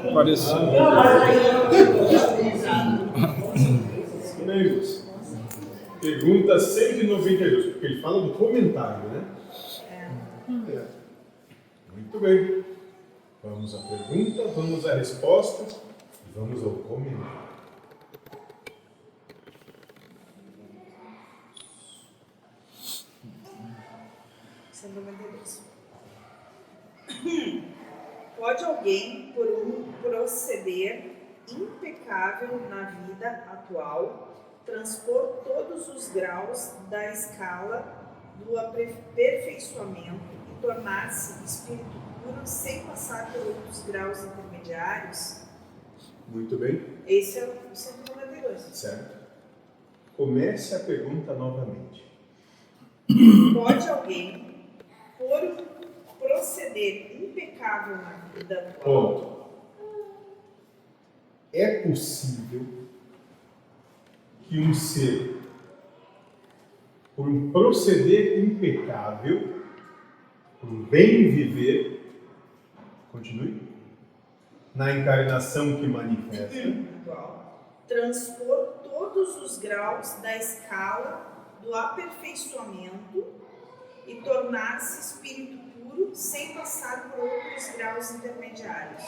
Apareceu. Amigos, pergunta 192, porque ele fala do comentário, né? Muito bem. Vamos à pergunta, vamos à resposta e vamos ao comentário. Pode alguém, por um proceder impecável na vida atual, transpor todos os graus da escala do aperfeiçoamento e tornar-se espírito puro sem passar por outros graus intermediários? Muito bem. Esse é o 192. Certo. Comece a pergunta novamente. Pode alguém, por um proceder impecável na vida atual... Ponto. É possível que um ser, por um proceder impecável, por um bem viver, continue, na encarnação que manifesta, transpor todos os graus da escala do aperfeiçoamento e tornar-se espírito puro sem passar por outros graus intermediários.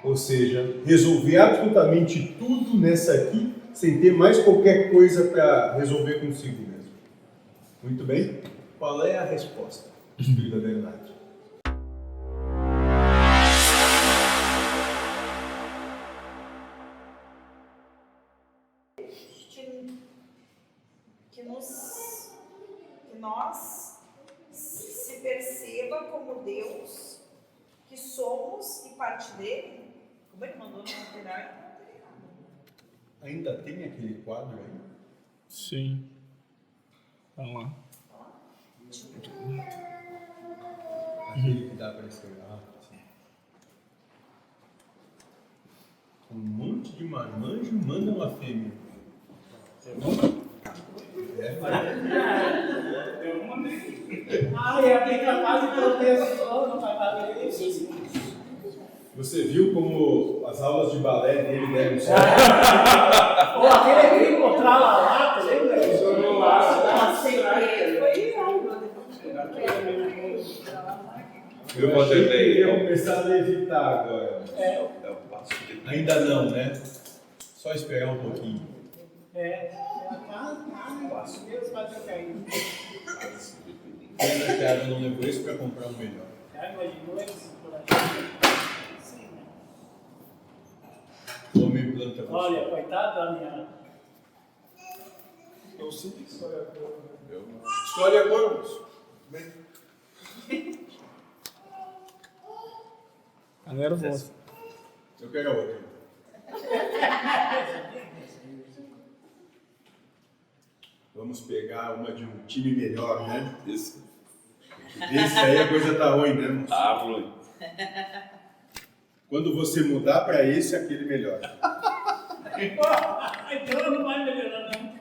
ou seja, resolver absolutamente tudo nessa aqui, sem ter mais qualquer coisa para resolver consigo mesmo. Muito bem? Qual é a resposta, Espírito da Verdade? Que nós se perceba como Deus que somos e parte dele. Como ele mandou no material? Ainda tem aquele quadro aí? Sim. Tá lá. Aquele que dá para escrever. Ah, sim. Um monte de marmanjo manda uma fêmea. É bem capaz de ter o texto no papel dele. Você viu como as aulas de balé dele deram certo? Ou aquele que encontrar lá, lembra? Eu achei que ele ia começar a levitar agora. o passo que Ainda não, né? Só esperar um pouquinho. Quase Deus vai cair. Pena que a Eva não levou isso para comprar um melhor. Homem planta você. Olha, coitado da minha. Eu sinto que escolhe a cor. Escolhe a cor, moço. Bem. Tá nervoso. Eu quero a outra. Vamos pegar uma de um time melhor, né? Isso. Esse aí a coisa tá ruim, né, moço? Tá ruim. Quando você mudar para esse, aquele melhor. Então não vai melhorar, não.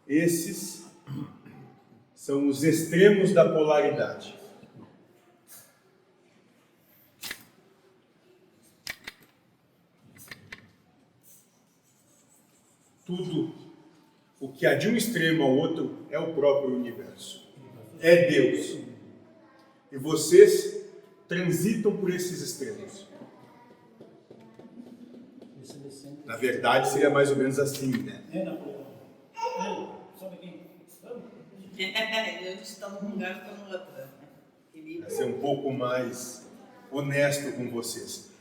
Esses são os extremos da polaridade. Tudo o que há de um extremo ao outro é o próprio universo. É Deus. E vocês transitam por esses extremos. Na verdade, seria mais ou menos assim, né? Sobe aqui. Eles estão num lugar e estão no outro. Para ser um pouco mais honesto com vocês.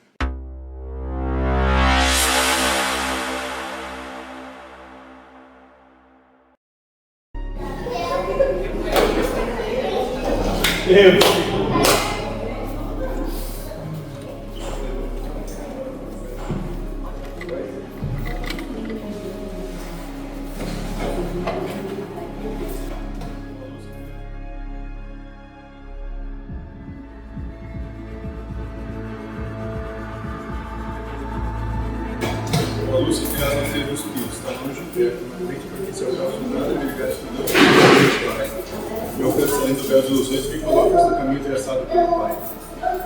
A luz que criaram os espíritos está longe perto, na frente, porque se eu caso nada, ele gasta não. Me alcançando pelas ilusões que colocas no caminho traçado pelo Pai.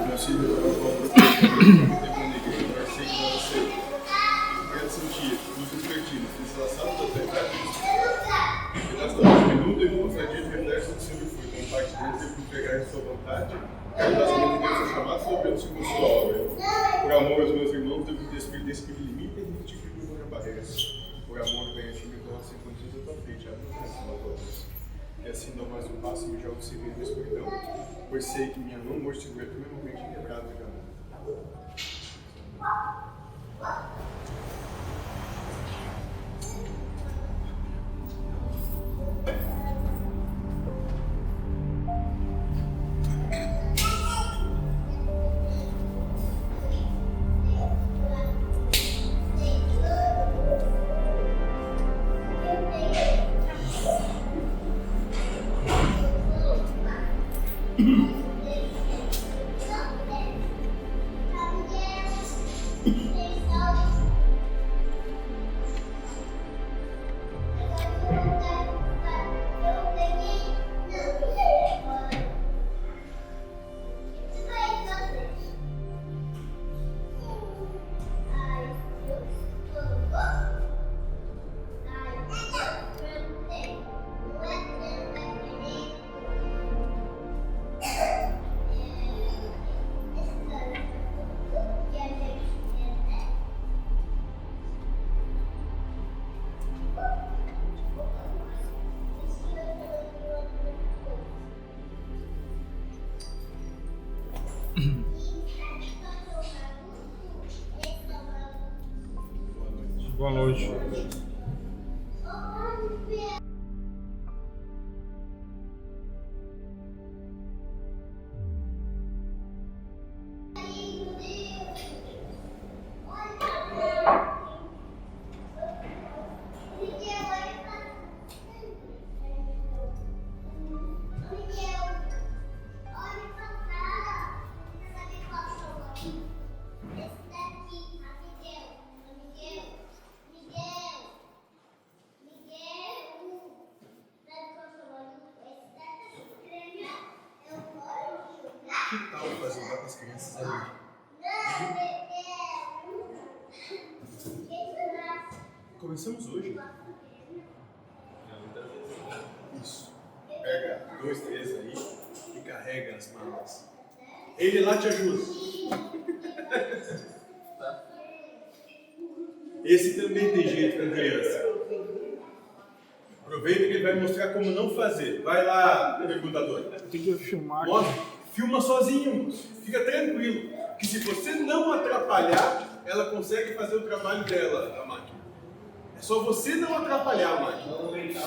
Meu filho, eu vou sentir, nos divertimos, deslaçados da verdade, pedaço da noite minuta e consadia de reflexo do sempre fui, como parte dele por pegar de sua vontade, carinhosamente Deus é chamado só pelo segundo sua obra. Por amor aos meus irmãos, devo desse que me limita e retifico minhas barreiras. Por amor, venha te me coloque sem condições à tua frente, abre o coração a todos. E assim dou mais um passo e me jogo sem medo da escuridão, pois sei que minha mão hoje segura tu meu momento quebrado de amor. Boa noite. Que tal fazer lá com as crianças ali? Começamos hoje. Isso. Pega 2, 3 aí e carrega as malas. Ele lá te ajuda. Esse também tem jeito com criança. Aproveita que ele vai mostrar como não fazer. Vai lá, perguntador. Tem que filmar. Mostra. Filma sozinho, fica tranquilo, que se você não atrapalhar, ela consegue fazer o trabalho dela, a máquina. É só você não atrapalhar a máquina.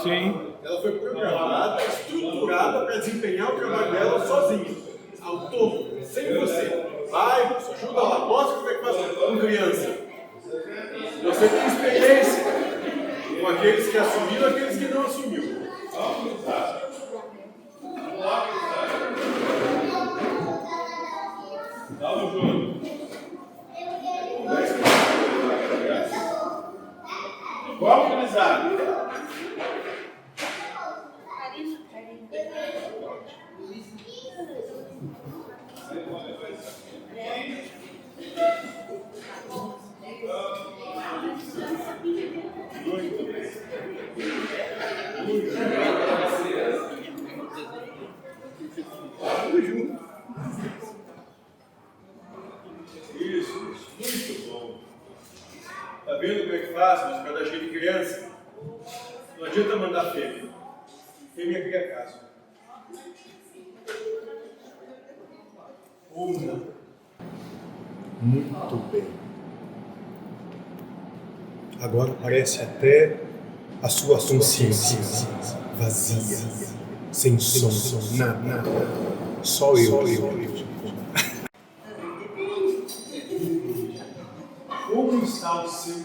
Sim. Ela foi programada, estruturada para desempenhar o trabalho dela sozinha, autônomo, sem você. Vai, ajuda lá, mostra como é que faz com criança. Você tem experiência com aqueles que assumiram e aqueles que não assumiram. Vamos, Júnior. Vamos, gurizada. Isso, muito bom. Tá vendo como é que faz, mas cada cheio de criança? Não adianta mandar fêmea. Fêmea cria caso. Ou não. Muito bem. Agora parece até a sua consciência vazia, sem som, nada. Só eu. Como está o seu?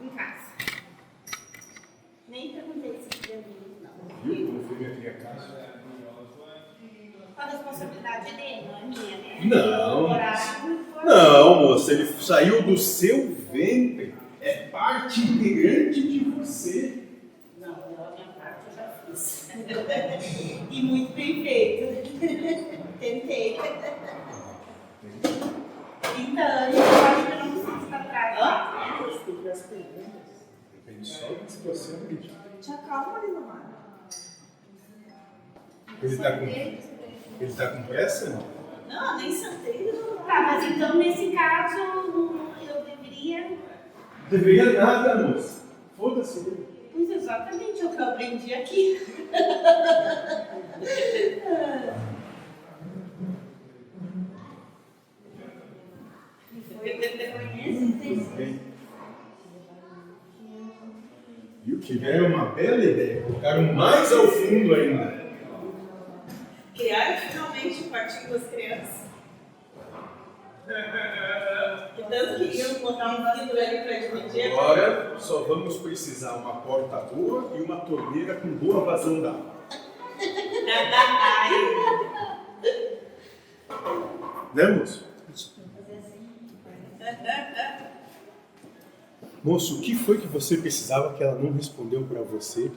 Em casa. Nem perguntei se queria vir, não. Viu como foi minha cria caso? A responsabilidade é dele, não é minha, né? Não. Horário, Não, moça, ele saiu do seu ventre. É parte integrante de você. Não, a minha parte eu já fiz. E muito bem feito. Tentei. Então, eu acho que eu não preciso ficar atrás. Gostei das perguntas. Depende só da situação. Te acalma, Lindomar. Ele tá com pressa? Não, nem sentei, Lindomar. Tá, mas então nesse caso eu deveria. Deveria nada, moça. Foda-se. Pois exatamente, é o que eu aprendi aqui. Viu? Tiveram uma bela ideia. Colocaram mais ao fundo ainda. Criaram finalmente o partido das crianças. Que tanto queriam botar um vidro ali para dividir. Agora só vamos precisar uma porta boa e uma torneira com boa vazão d'água. Né, moço? Moço, o que foi que você precisava que ela não respondeu pra você?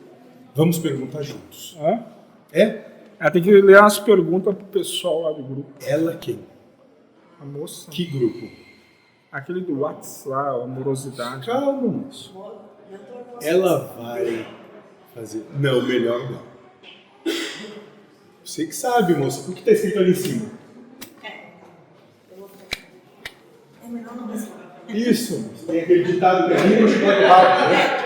Vamos perguntar juntos. Hã? É? Tem que ler umas perguntas pro pessoal lá do grupo. Ela quem? A moça. Que grupo? Aquele do WhatsApp lá, amorosidade. Calma, moço. Ela vai fazer... Não, melhor não. Você que sabe, moço. O que tá escrito ali em cima? É melhor não responder. Isso, moço. Tem aquele ditado que é língua chupando rápido, né?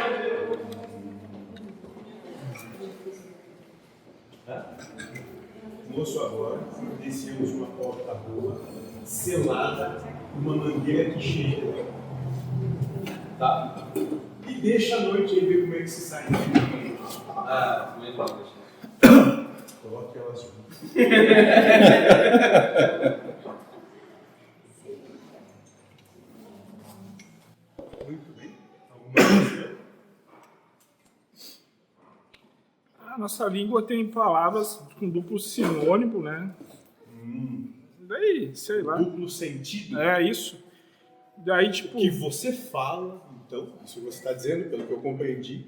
Moço, agora descemos uma porta boa, selada, uma mangueira que chega. Tá? E deixa a noite aí ver como é que se sai. Ah, melhor. Coloque elas juntas. Muito bem. Alguma coisa? A nossa língua tem palavras com duplo sinônimo, né? Daí, sei lá. Duplo sentido. É isso. Daí, tipo... O que você fala, então, isso você está dizendo, pelo que eu compreendi,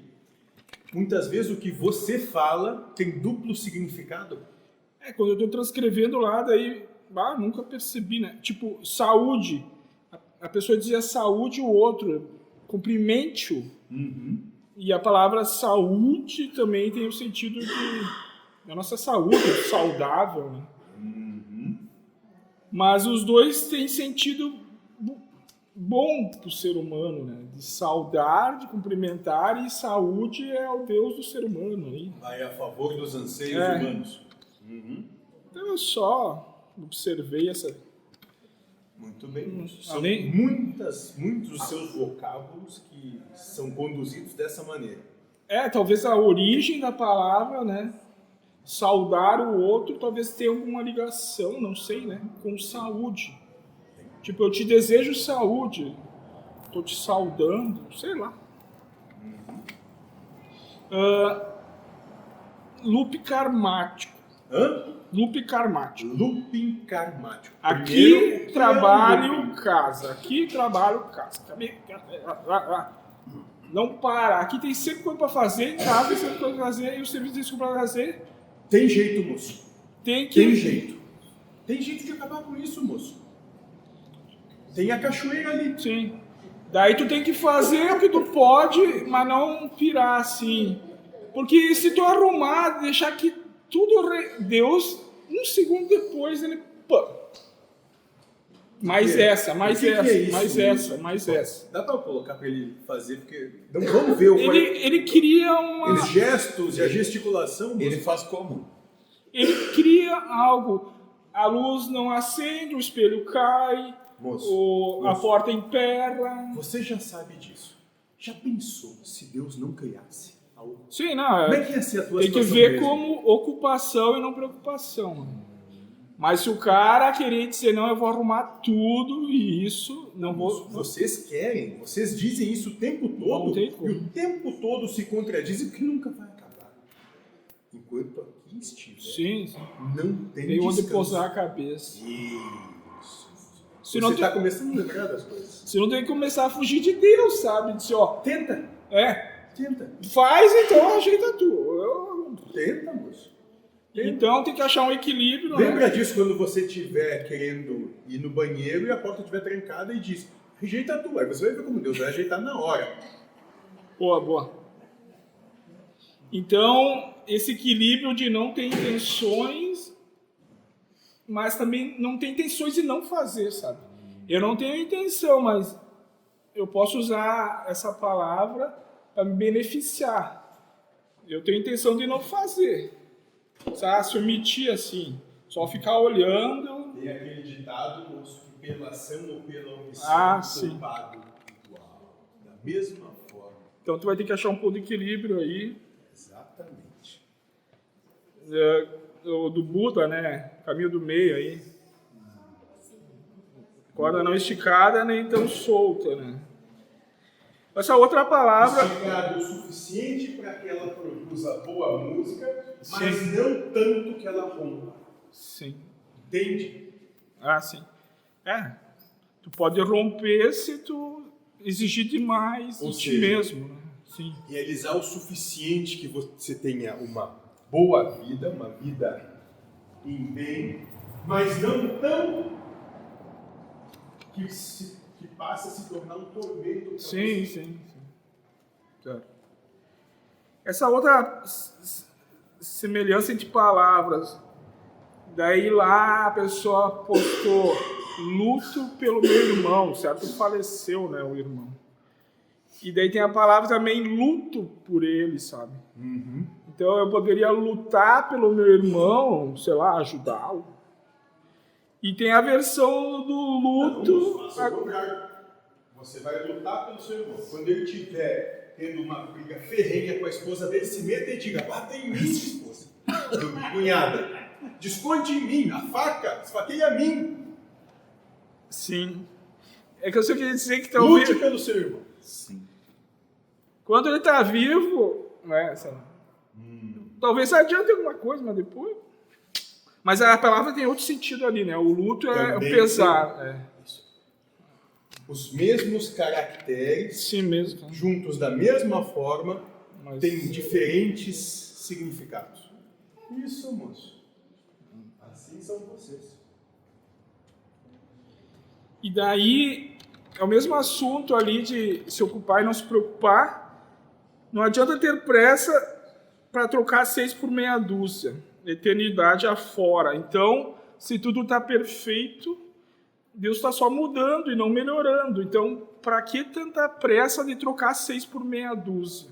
muitas vezes o que você fala tem duplo significado. Quando eu tô transcrevendo lá, daí... nunca percebi, né? Tipo, saúde. A pessoa dizia saúde, o outro, cumprimente-o. E a palavra saúde também tem o sentido da nossa saúde, saudável, né? Mas os dois têm sentido bom para o ser humano, né? De saudar, de cumprimentar, e saúde é o Deus do ser humano. Aí. Vai a favor dos anseios humanos. Então eu só observei essa... Muito bem. São Além- muitos dos seus vocábulos que são conduzidos dessa maneira. Talvez a origem da palavra, né? Saudar o outro talvez tenha alguma ligação, não sei, né? Com saúde. Tipo, eu te desejo saúde, tô te saudando, sei lá. Loop karmático. Hã? Loop karmático. Looping karmático. Aqui Primeiro, o que é trabalho, looping? casa. Aqui trabalho, casa. Não para. Aqui tem sempre coisa para fazer, em casa tem sempre coisa para fazer, e o serviço tem sempre para fazer. Tem jeito, moço. Tem que... Tem jeito. Tem jeito de acabar com isso, moço. Tem a cachoeira ali. Sim. Daí tu tem que fazer o que tu pode, mas não pirar assim. Porque se tu arrumar, deixar que tudo... Deus, um segundo depois, ele... Mais essa, mais O que essa, é isso, mais moço? essa, mais essa. Dá pra colocar pra ele fazer, porque... Não, vamos ver o Ele queria uma... Os gestos e a gesticulação, moço. Ele faz como? Ele cria algo. A luz não acende, o espelho cai, Moço, a porta emperra. você já sabe disso. Já pensou se Deus não criasse algo? Sim, não. Como é que ia ser a tua Tem que situação ver mesmo? como ocupação e não preocupação. Mas se o cara querer dizer, não, eu vou arrumar tudo e isso, não vou... Vocês querem, vocês dizem isso o tempo Não todo tem e como. o tempo todo se contradizem porque nunca vai acabar. Enquanto aqui estiver, Sim, não tem tem onde descanso. posar a cabeça. Isso. Se Você não está tem- começando a lembrar das coisas. Você não tem que começar a fugir de Deus, sabe? Dizer, ó, Tenta. tenta, Tenta, faz então, ajeita tu. moço. Então tem que achar um equilíbrio, né? Lembra disso quando você estiver querendo ir no banheiro e a porta estiver trancada e diz, rejeita a tua. Aí você vai ver como Deus vai ajeitar na hora. Boa, boa. Então, esse equilíbrio de não ter intenções, mas também não ter intenções de não fazer, sabe? Eu não tenho intenção, mas eu posso usar essa palavra para me beneficiar. Eu tenho intenção de não fazer. Sabe? Se omitir assim, só ficar olhando. Tem aquele ditado, moço, que pela ação ou pela omissão, sim. culpado igual. Da mesma forma. Então tu vai ter que achar um ponto de equilíbrio aí. Exatamente. Do Buda, né? Caminho do meio aí. Corda não esticada, nem tão solta, né? Essa outra palavra... Esticada o suficiente para que ela produza boa música, mas não tanto que ela rompa. Sim. Entende? Ah, sim. Tu pode romper se tu exigir demais Ou de ti seja, mesmo, né? Sim. Realizar o suficiente que você tenha uma boa vida, uma vida em bem, mas não tão que passa a se tornar um tormento. Sim. Claro. Essa outra semelhança entre palavras, daí lá a pessoa postou luto pelo meu irmão, certo? Faleceu, né, o irmão. E daí tem a palavra também luto por ele, sabe? Uhum. Então eu poderia lutar pelo meu irmão, sei lá, ajudá-lo. E tem a versão do luto... Você vai lutar pelo seu irmão. Quando ele estiver tendo uma briga ferrenha com a esposa dele, se meta e diga, bata em mim, esposa. Cunhada, desconte em mim, a faca, esfaqueia a mim. Sim. É que eu só queria dizer que talvez... Lute pelo seu irmão. Sim. Quando ele está vivo, né, talvez adiante alguma coisa, mas depois... Mas a palavra tem outro sentido ali, né? O luto é o Também pesar. Os mesmos caracteres, Sim mesmo. juntos da mesma forma, Mas... têm diferentes significados. Isso, moço. Assim são vocês. E daí, é o mesmo assunto ali de se ocupar e não se preocupar. Não adianta ter pressa para trocar 6 por meia dúzia. Eternidade afora. Então, se tudo está perfeito, Deus está só mudando e não melhorando. Então, para que tanta pressa de trocar 6 por meia dúzia?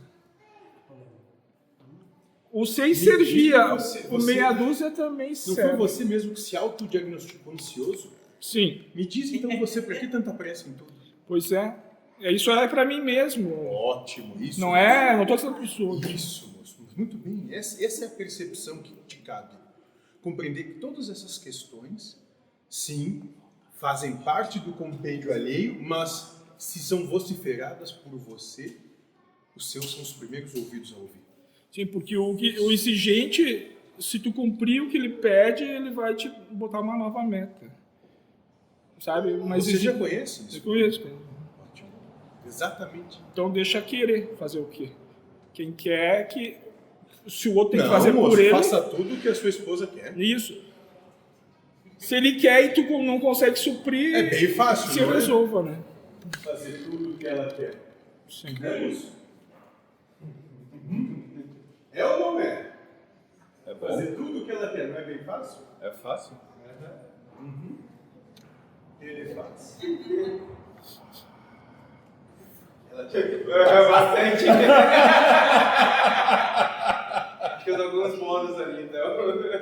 O 6 servia, o meia dúzia também serve. Não foi você mesmo que se autodiagnosticou ansioso? Sim. Me diz então você, para que tanta pressa em tudo? Pois é. Isso é para mim mesmo. Ótimo, isso. Não estou dizendo para os outros. Isso, moço. Muito bem. Essa é a percepção que te cabe. Compreender que todas essas questões, sim, fazem parte do compêndio alheio, mas se são vociferadas por você, os seus são os primeiros ouvidos a ouvir. Sim, porque o exigente, se tu cumprir o que ele pede, ele vai te botar uma nova meta. Sabe? Mas você já conhece isso? Eu conheço. Ótimo. Exatamente. Então deixa querer fazer o quê? Quem quer que... Se o outro tem que Não, fazer moço, por ele... faça tudo o que a sua esposa quer. Isso. Se ele quer e tu não consegue suprir... É bem fácil, se não é? resolva, né? Fazer tudo o que ela quer. Sim. É isso? É ou não é? É bom? Fazer tudo o que ela quer não é bem fácil? É fácil? Ele faz. Ela te ajuda. Bastante. Acho que eu dou alguns bônus ali, então.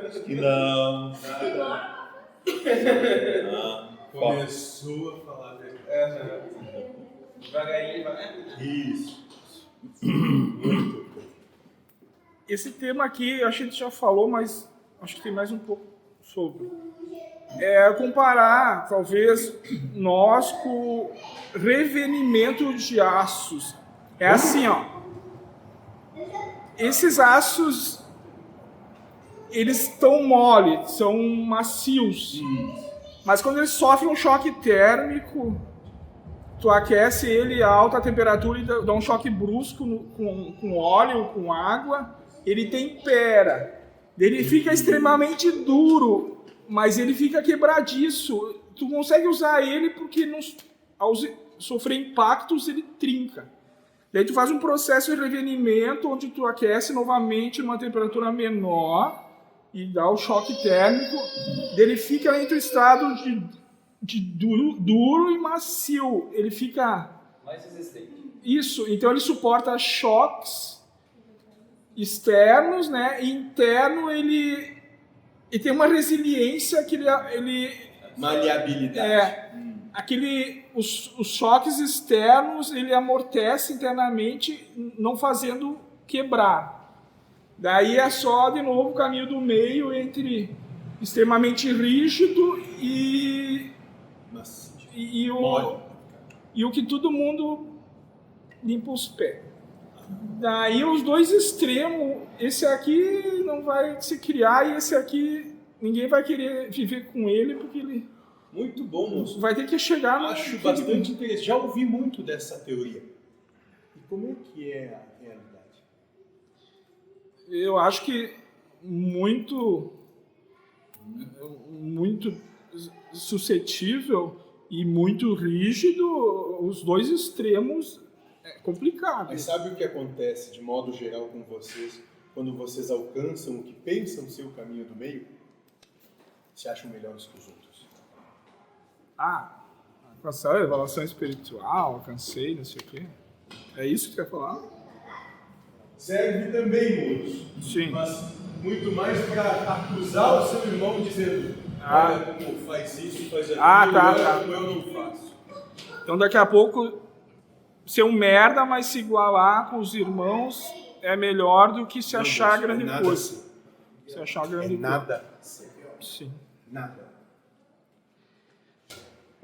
Acho que não. Começou a falar a verdade. Devagarinho, devagarinho. Isso. Esse tema aqui, a gente já falou, mas acho que tem mais um pouco sobre. É comparar, talvez, nós com o revenimento de aços. É assim, ó. Esses aços, eles estão mole, são macios. Mas quando eles sofrem um choque térmico, tu aquece ele a alta temperatura e dá um choque brusco com óleo, com água, ele tempera. Ele fica extremamente duro, mas ele fica quebradiço. Tu consegue usar ele porque ao sofrer impactos ele trinca. Daí tu faz um processo de revenimento onde tu aquece novamente numa temperatura menor e dá o choque térmico. Ele fica entre o estado de duro e macio. Ele fica... Mais resistente. Isso, então ele suporta choques externos, né? E interno ele tem uma resiliência que ele Maleabilidade. os choques externos ele amortece internamente, não fazendo quebrar. Daí é só de novo o caminho do meio entre extremamente rígido e o que todo mundo limpa os pés. Daí os dois extremos, esse aqui não vai se criar e esse aqui ninguém vai querer viver com ele porque ele Muito bom, moço. vai ter que chegar no... Acho bastante interessante. Já ouvi muito dessa teoria. E como é que é a realidade? Eu acho que muito suscetível e muito rígido, os dois extremos é complicado. Mas sabe o que acontece, de modo geral, com vocês, quando vocês alcançam o que pensam ser o caminho do meio? Se acham melhores que os outros. Alcançar a evolução espiritual, alcancei, não sei o quê. É isso que você quer falar? Serve também, moço. Sim. Mas muito mais para acusar o seu irmão dizendo: olha como faz isso, faz aquilo, olha como eu não faço. Então daqui a pouco ser um merda, mas se igualar com os irmãos é melhor do que se achar grande coisa. Se achar grande coisa. Nada. Sim. Nada.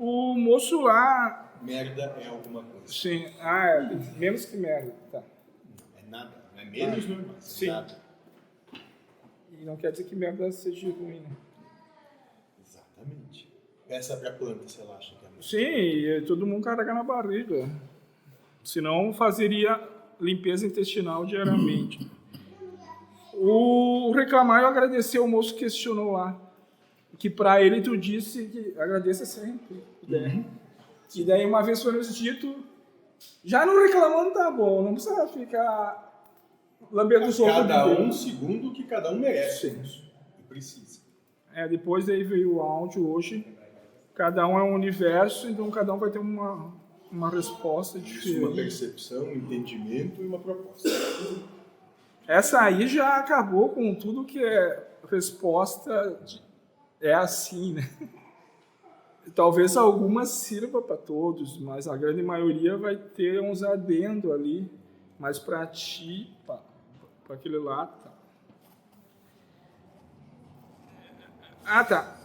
O moço lá... Merda é alguma coisa. Sim. Menos que merda. Tá. É nada. Não é menos normal. Sim. Nada. E não quer dizer que merda seja ruim, né? Exatamente. Peça pra planta, se ela acha que é muito. Sim, e todo mundo carrega na barriga. Senão fazeria limpeza intestinal diariamente. O reclamar e agradecer, o moço questionou lá. Que pra ele tu disse que agradeça sempre. E daí uma vez foi nos dito, já não reclamando tá bom, não precisa ficar lambendo os outros. Cada um segundo o que cada um merece. Sim. E precisa. Depois daí veio o áudio hoje. Cada um é um universo, então cada um vai ter uma resposta diferente. Uma percepção, um entendimento e uma proposta. Essa aí já acabou com tudo que é resposta é assim, né? Talvez algumas sirva para todos, mas a grande maioria vai ter uns adendo ali, mas para ti, para aquele lá, tá. Tá.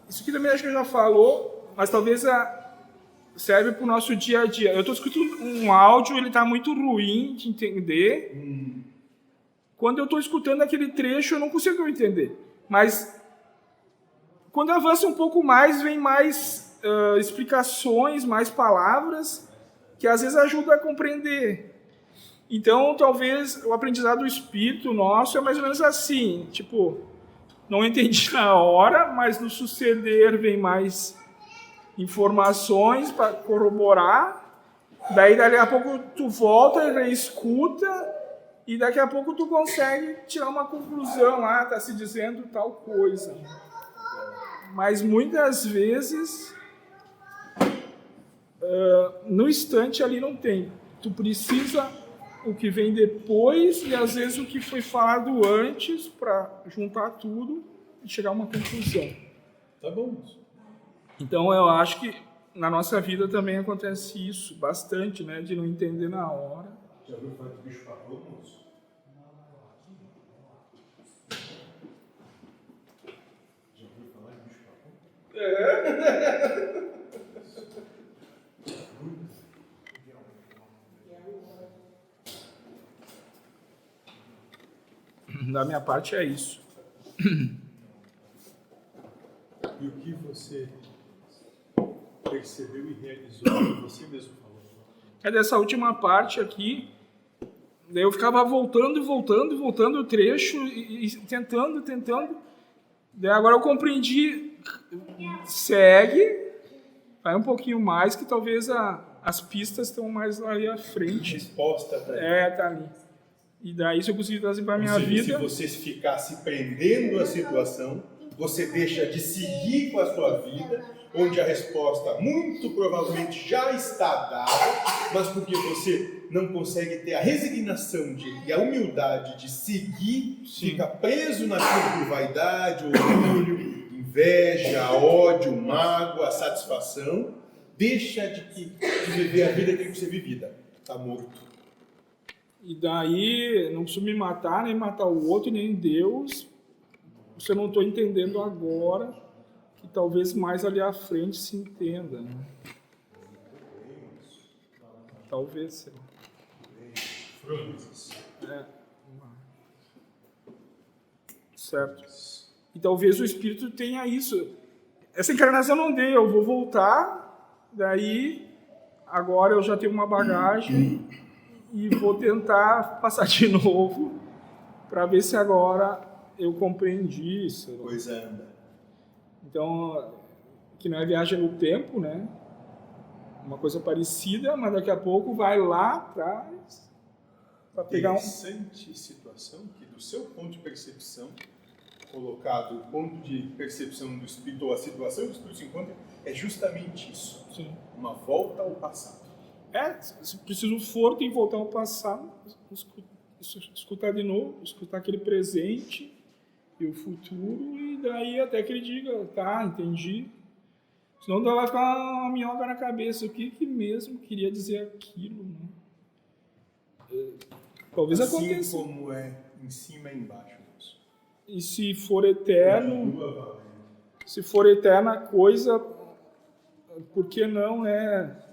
Isso aqui também acho que já falou, mas talvez serve para o nosso dia a dia. Eu estou escutando um áudio, ele está muito ruim de entender. Quando eu estou escutando aquele trecho, eu não consigo entender. Mas quando avança um pouco mais, vem mais explicações, mais palavras, que às vezes ajudam a compreender. Então, talvez o aprendizado do espírito nosso é mais ou menos assim, tipo, não entendi na hora, mas no suceder vem mais informações para corroborar, daí daqui a pouco tu volta e reescuta, e daqui a pouco tu consegue tirar uma conclusão, tá se dizendo tal coisa. Mas muitas vezes, no instante ali não tem. Tu precisa o que vem depois e às vezes o que foi falado antes para juntar tudo e chegar a uma conclusão. Tá bom. Então eu acho que na nossa vida também acontece isso bastante, né? De não entender na hora. Já ouviu falar de bicho-papão, moço? Já ouviu falar de bicho-papão? Da minha parte é isso. E o que você percebeu e realizou, que você mesmo falou? É dessa última parte aqui, Daí eu ficava voltando o trecho e tentando. Daí agora eu compreendi, segue, vai um pouquinho mais, que talvez as pistas estão mais ali à A frente. resposta tá aí. Tá ali. E daí, se eu conseguir trazer para a minha Ou seja, vida... se você ficar se prendendo à situação, você deixa de seguir com a sua vida, onde a resposta muito provavelmente já está dada, mas porque você não consegue ter a resignação e a humildade de seguir, fica preso naquilo por vaidade, orgulho, inveja, ódio, mágoa, satisfação, deixa de viver a vida que tem que ser vivida. Está morto. E daí, não preciso me matar, nem matar o outro, nem Deus. Se eu não estou entendendo agora, que talvez mais ali à frente se entenda. Né? Talvez, sei lá. Certo. E talvez o Espírito tenha isso. Essa encarnação não deu, eu vou voltar, daí agora eu já tenho uma bagagem e vou tentar passar de novo para ver se agora eu compreendi isso. Coisa anda. Então, que não é viagem no tempo, né? Uma coisa parecida, mas daqui a pouco vai lá atrás para pegar Interessante situação que, do seu ponto de percepção, colocado o ponto de percepção do Espírito, ou a situação que o Espírito se encontra, é justamente isso. Sim. Uma volta ao passado. Se preciso for, tem que voltar ao passado, escutar de novo, escutar aquele presente e o futuro, e daí até que ele diga, tá, entendi. Senão vai ficar uma minhoca na cabeça, o que mesmo queria dizer aquilo, né? Talvez assim aconteça. Como é em cima e embaixo. E se for eterno, se for eterna coisa, por que não, né?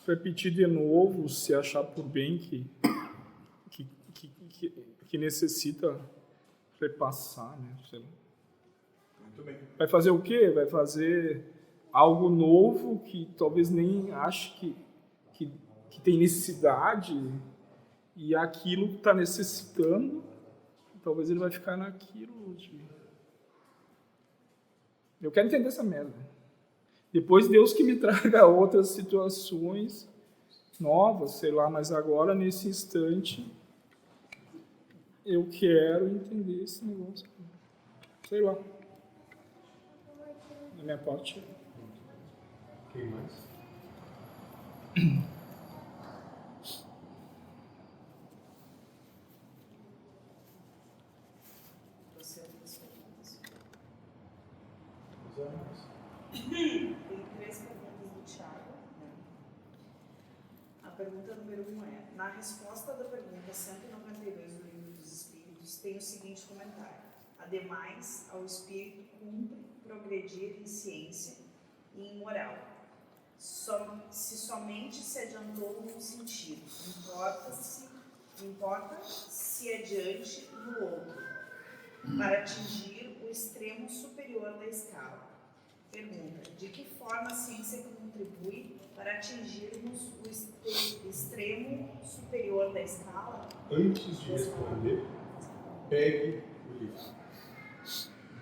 Repetir de novo, se achar por bem que necessita repassar, né? Sei lá. Muito bem. Vai fazer o quê? Vai fazer algo novo que talvez nem ache que tem necessidade, e aquilo que está necessitando, talvez ele vai ficar naquilo. Eu quero entender essa merda. Depois Deus que me traga outras situações novas, sei lá, mas agora, nesse instante, eu quero entender esse negócio. Sei lá. Da minha parte. Quem mais? Tem 3 perguntas do Thiago. Né? A pergunta número 1 é: na resposta da pergunta 192 do Livro dos Espíritos, tem o seguinte comentário: ademais, ao espírito cumpre progredir em ciência e em moral. Se somente se adiantou num sentido, importa se adiante no outro, para atingir o extremo superior da escala. Pergunta: de que forma a ciência contribui para atingirmos o extremo superior da escala? Antes de responder, pegue o livro.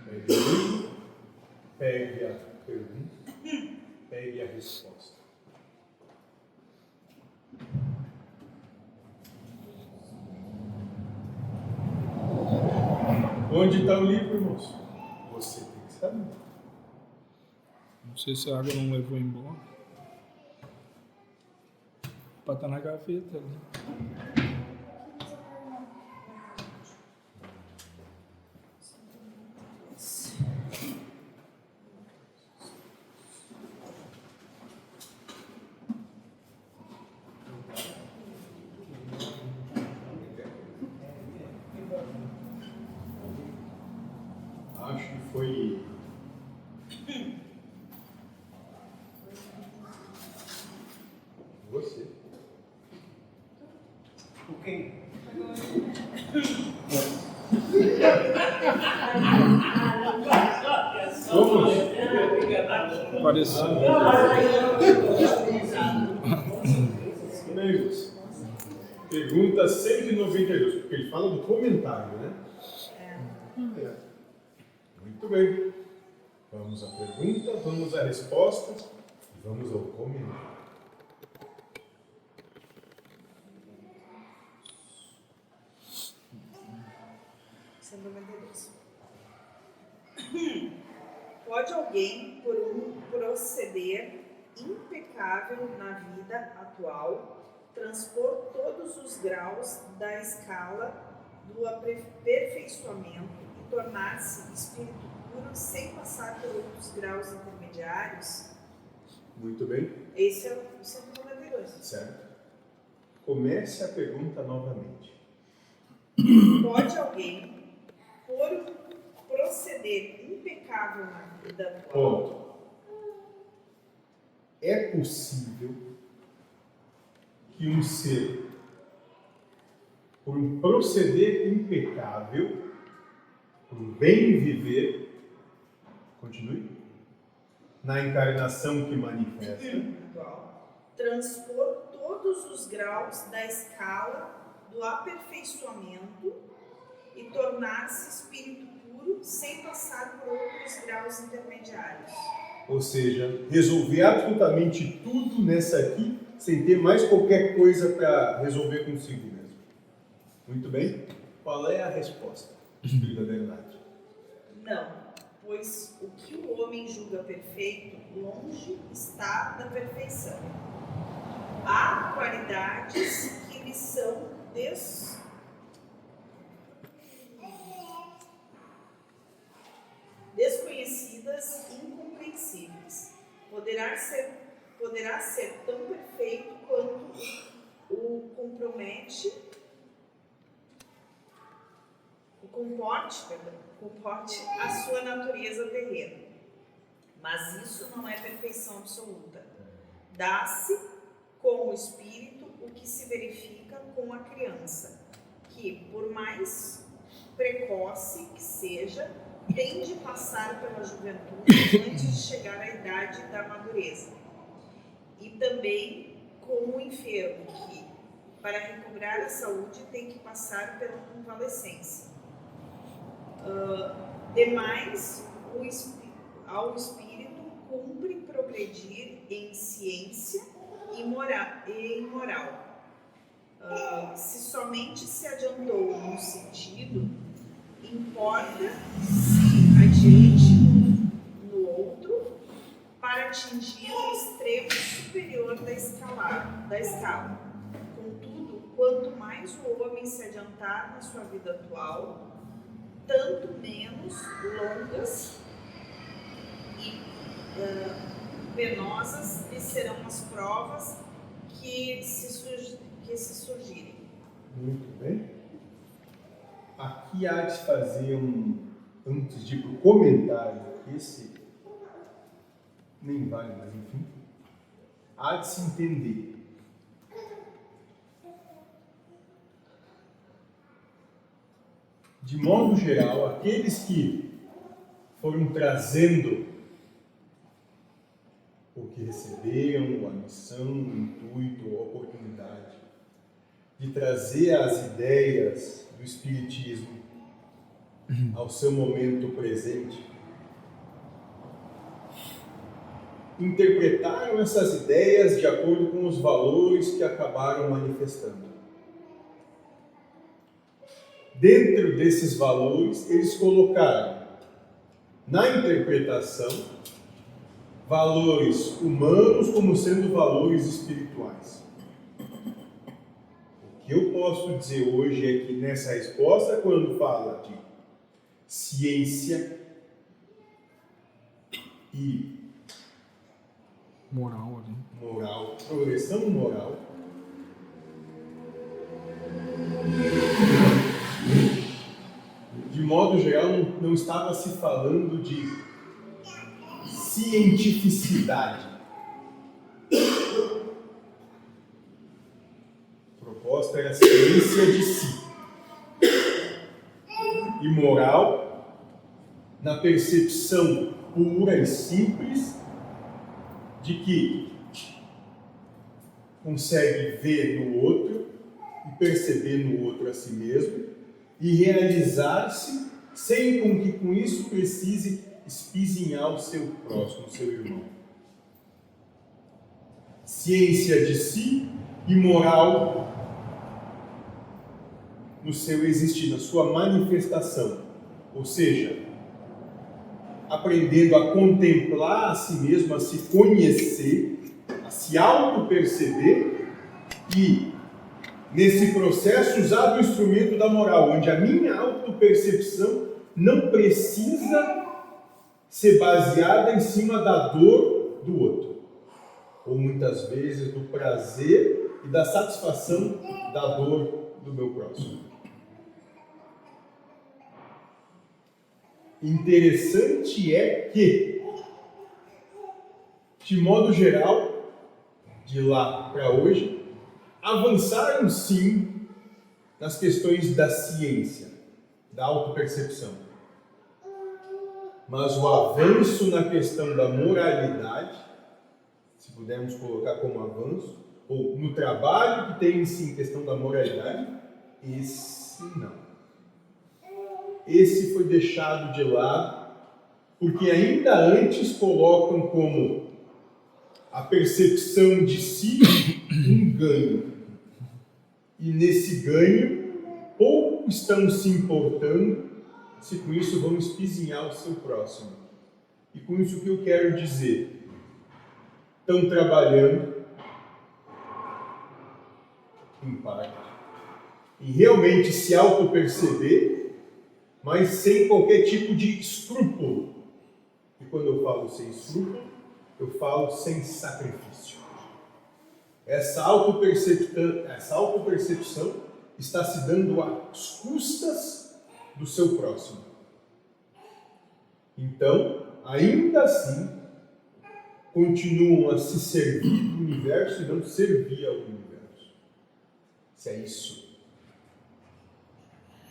Pegue o livro, pegue a pergunta, pegue a resposta. Onde está o livro, irmãos? Você tem que saber. Não sei se a água não levou embora. Para estar na gaveta ali. Acho que foi. Você. O quem? Pareceu. Pergunta 192, porque ele fala do comentário, né? É. Muito bem. Vamos à pergunta, vamos à resposta e vamos ao comentário. Pode alguém, por um proceder impecável na vida atual, transpor todos os graus da escala do aperfeiçoamento e tornar-se espírito puro sem passar por outros graus intermediários? Muito bem. Esse é o 192. Certo. Comece a pergunta novamente. Pode alguém, por um proceder impecável na vida atual, Ponto. É possível que um ser, por um proceder impecável, por um bem viver, continue, na encarnação que manifesta, transpor todos os graus da escala do aperfeiçoamento e tornar-se espírito puro sem passar por outros graus intermediários. ou seja, resolver absolutamente tudo nessa aqui, sem ter mais qualquer coisa para resolver consigo mesmo. Muito bem? Qual é a resposta, Espírito da verdade? Não, pois o que o homem julga perfeito, longe está da perfeição. Há qualidades que lhe são desconhecidas e incompreensíveis. Poderá ser tão perfeito quanto o comporte a sua natureza terrena. Mas isso não é perfeição absoluta. Dá-se com o espírito o que se verifica com a criança, que, por mais precoce que seja, tem de passar pela juventude antes de chegar à idade da madureza. E também com o enfermo, que, para recobrar a saúde, tem que passar pela convalescência. Demais, ao espírito cumpre progredir em ciência e em moral. Se somente se adiantou num sentido, importa se adiante no outro para atingir o extremo superior da escala. Contudo, quanto mais o homem se adiantar na sua vida atual, tanto menos longas e penosas lhe serão as provas que se surgirem. Muito bem. Aqui há de fazer antes de ir para o comentário, esse nem vale, mas enfim, há de se entender. De modo geral, aqueles que foram trazendo o que receberam, a missão, o intuito, a oportunidade de trazer as ideias do Espiritismo ao seu momento presente, interpretaram essas ideias de acordo com os valores que acabaram manifestando. Dentro desses valores, eles colocaram na interpretação valores humanos como sendo valores espirituais. O que eu posso dizer hoje é que nessa resposta, quando fala de ciência e Moral ali. moral, progressão moral, de modo geral, não estava se falando de cientificidade. A proposta era ciência de si. E moral, na percepção pura e simples de que consegue ver no outro e perceber no outro a si mesmo e realizar-se sem com que com isso precise espizinhar o seu próximo, o seu irmão. Ciência de si e moral no seu existir, na sua manifestação. Ou seja, aprendendo a contemplar a si mesmo, a se conhecer, a se auto-perceber e, nesse processo, usar o instrumento da moral, onde a minha auto-percepção não precisa ser baseada em cima da dor do outro, ou muitas vezes do prazer e da satisfação da dor do meu próximo. Interessante é que, de modo geral, de lá para hoje, avançaram sim nas questões da ciência, da autopercepção. Mas o avanço na questão da moralidade, se pudermos colocar como avanço, ou no trabalho que tem sim questão da moralidade, esse não. Esse foi deixado de lado, porque ainda antes colocam como a percepção de si um ganho. E nesse ganho, pouco estão se importando se com isso vão espizinhar o seu próximo. E com isso o que eu quero dizer? Estão trabalhando, em parte, em realmente se auto-perceber, mas sem qualquer tipo de escrúpulo. E quando eu falo sem escrúpulo, eu falo sem sacrifício. Essa autopercepção está se dando às custas do seu próximo. Então, ainda assim, continuam a se servir do universo e não servir ao universo. Se é isso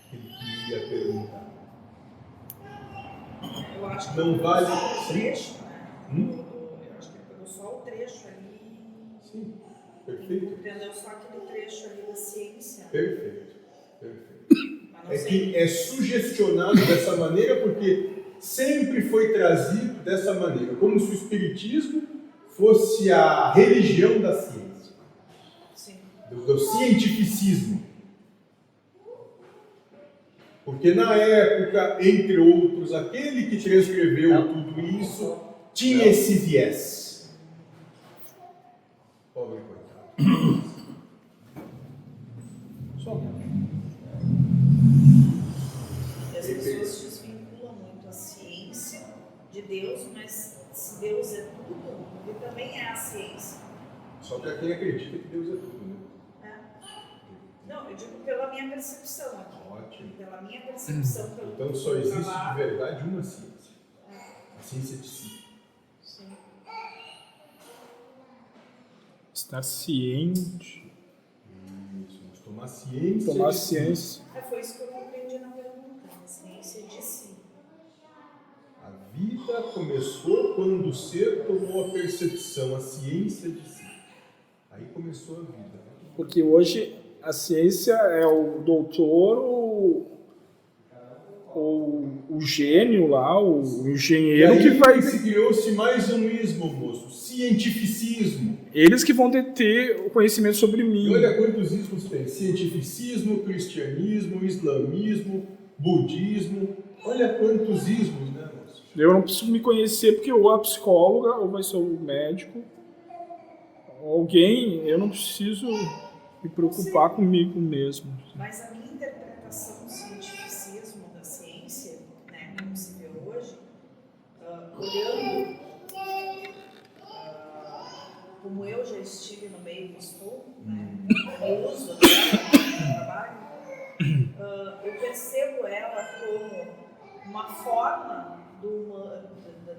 que ele queria perguntar. Eu acho que não vale só o trecho, né? Eu acho que ele pegou só o trecho ali. Sim, perfeito. Entendeu só aquele trecho ali da ciência. Perfeito. Mas não É sei. que é sugestionado dessa maneira porque sempre foi trazido dessa maneira, como se o espiritismo fosse a religião da ciência, Sim. do cientificismo. Porque na época, entre outros, aquele que transcreveu tudo isso tinha esse viés. Pobre coitado. Só E as pessoas desvinculam muito a ciência de Deus, mas se Deus é tudo, ele também é a ciência. Só para quem acredita que Deus é tudo, né? Não, eu digo pela minha percepção aqui. Ótimo. Pela minha percepção. Pelo Então só existe de verdade uma ciência. A ciência de si. Sim. Estar ciente. Isso, mas tomar ciência. Tomar de si. ciência. Foi isso que eu compreendi na pergunta. A ciência de si. A vida começou quando o ser tomou a percepção, a ciência de si. Aí começou a vida. Porque hoje a ciência é o doutor ou o gênio lá, o engenheiro que vai... se criou-se mais um ismo, moço. Cientificismo. Eles que vão ter o conhecimento sobre mim. E olha quantos ismos tem. Cientificismo, cristianismo, islamismo, budismo. Olha quantos ismos, né, moço? Eu não preciso me conhecer porque ou a psicóloga ou vai ser o médico. Alguém, eu não preciso me preocupar comigo mesmo. Mas a minha interpretação do cientificismo da ciência, né, como se vê hoje, olhando como eu já estive no meio do estudo, né, eu uso no trabalho, eu percebo ela como uma forma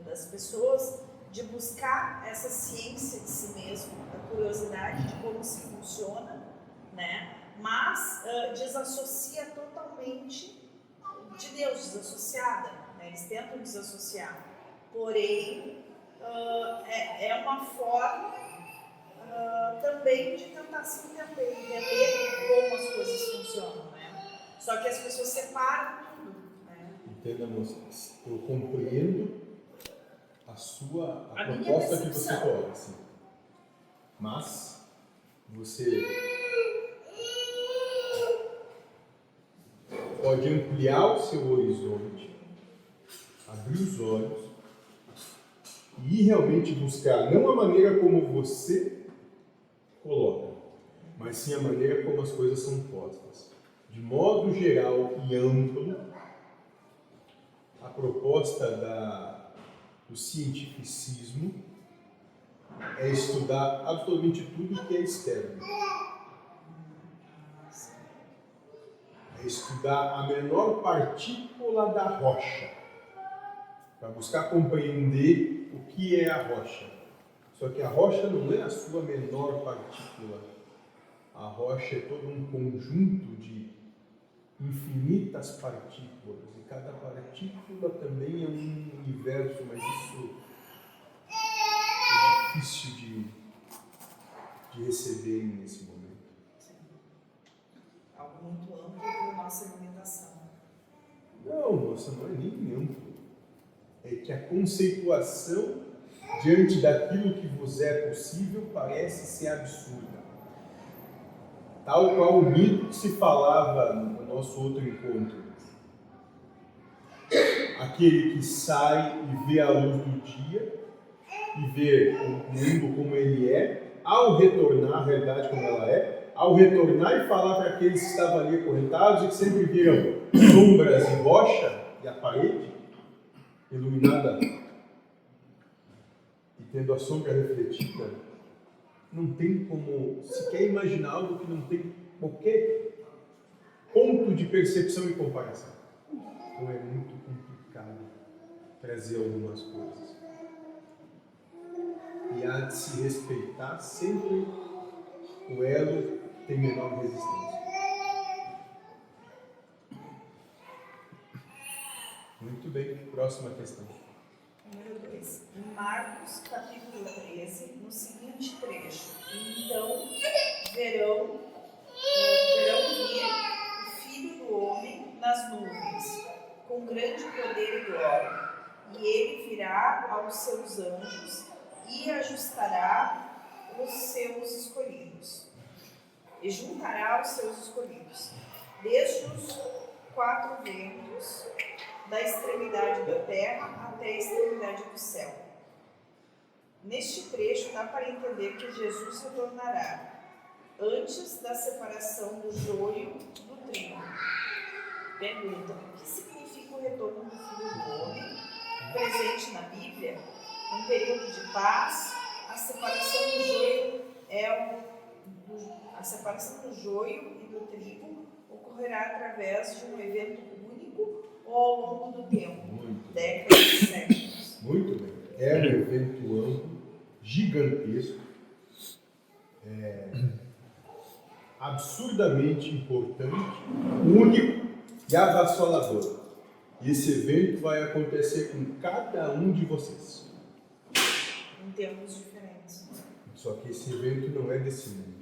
das pessoas de buscar essa ciência de si mesmo, a curiosidade de como se funciona, né? Mas desassocia totalmente de Deus, desassociada, né? Eles tentam desassociar, porém é uma forma também de tentar se entender como as coisas funcionam, né? Só que as pessoas separam tudo, né? Entenda, moça, eu compreendo a A minha proposta que você percepção. coloca, sim. Mas você pode ampliar o seu horizonte, abrir os olhos e realmente buscar não a maneira como você coloca, mas sim a maneira como as coisas são postas. De modo geral e amplo, a proposta do cientificismo é estudar absolutamente tudo que é externo. É estudar a menor partícula da rocha, para buscar compreender o que é a rocha. Só que a rocha não é a sua menor partícula. A rocha é todo um conjunto de infinitas partículas, e cada partícula também é um universo, mas isso é difícil de receber nesse momento. Algo muito amplo para a nossa alimentação. Não, moça, não é nem amplo. É que a conceituação diante daquilo que vos é possível parece ser absurda. Tal qual o mito que se falava no nosso outro encontro. Aquele que sai e vê a luz do dia e vê o mundo como ele é, ao retornar à realidade como ela é, ao retornar e falar para aqueles que estavam ali acorrentados e que sempre viram sombras e rocha e a parede iluminada e tendo a sombra refletida, não tem como sequer imaginar algo que não tem qualquer ponto de percepção e comparação. Então é muito complicado trazer algumas coisas. E há de se respeitar sempre o elo que tem menor resistência. Muito bem, próxima questão. Número 2. Em Marcos, capítulo 13, no seguinte trecho. Então verão vir o Filho do Homem nas nuvens, com grande poder e glória. E ele virá aos seus anjos e ajustará os seus escolhidos. E juntará os seus escolhidos, desde os 4 ventos, da extremidade da terra até a extremidade do céu. Neste trecho dá para entender que Jesus retornará antes da separação do joio do trigo. Pergunta: o que significa o retorno do Filho do Homem, presente na Bíblia? Um período de paz, a separação do joio a separação do joio e do trigo ocorrerá através de um evento único ou ao longo do tempo, décadas e séculos. Muito bem. É um evento amplo, gigantesco, absurdamente importante, único e avassalador. E esse evento vai acontecer com cada um de vocês. Em tempos diferentes. Só que esse evento não é desse mundo.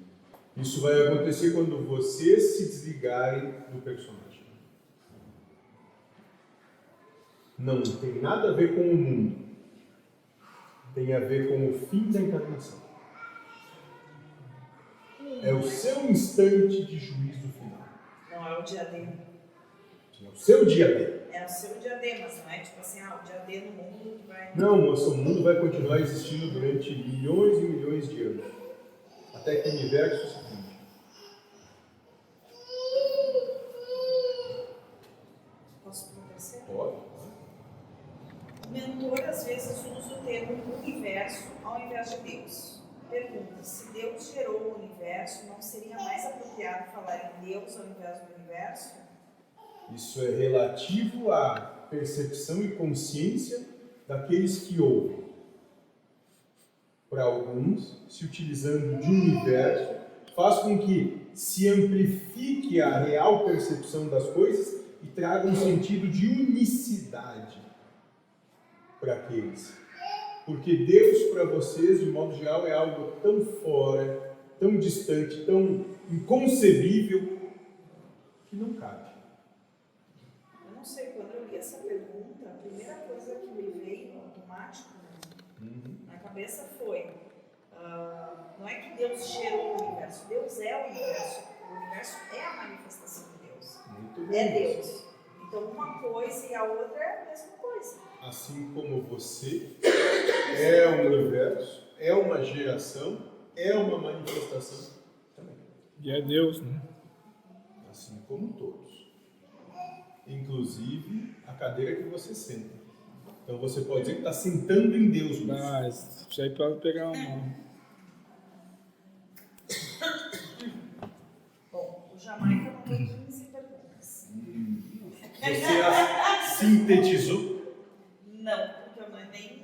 Isso vai acontecer quando vocês se desligarem do personagem. Não tem nada a ver com o mundo. Tem a ver com o fim da encarnação. É o seu instante de juízo final. Não é o dia D. É o seu dia D. É o seu dia D, mas não é tipo assim, o dia D no mundo que vai... Não, moça, o mundo vai continuar existindo durante milhões e milhões de anos. Até que o universo se funde. Posso acontecer? Pode. O mentor às vezes usa o termo universo ao invés de Deus. Pergunta: se Deus gerou o universo, não seria mais apropriado falar em Deus ao invés do universo? Isso é relativo à percepção e consciência daqueles que ouvem. Para alguns, se utilizando de universo, faz com que se amplifique a real percepção das coisas e traga um sentido de unicidade para aqueles. Porque Deus para vocês, de modo geral, é algo tão fora, tão distante, tão inconcebível, que não cabe. Eu não sei, quando eu li essa pergunta, a primeira coisa que me veio automático na cabeça foi, não é que Deus gerou o universo, Deus é o universo é a manifestação de Deus, Muito bem. é Deus. Então uma coisa e a outra é a mesma coisa. Assim como você é um universo, é uma geração, é uma manifestação também. E é Deus, né? Assim como todos. Inclusive a cadeira que você senta. Então você pode dizer que está sentando em Deus mesmo. Mas isso aí pode pegar uma mão. Bom, o Jamaica mandou 15 perguntas. Você as sintetizou? Não, porque eu não é nem...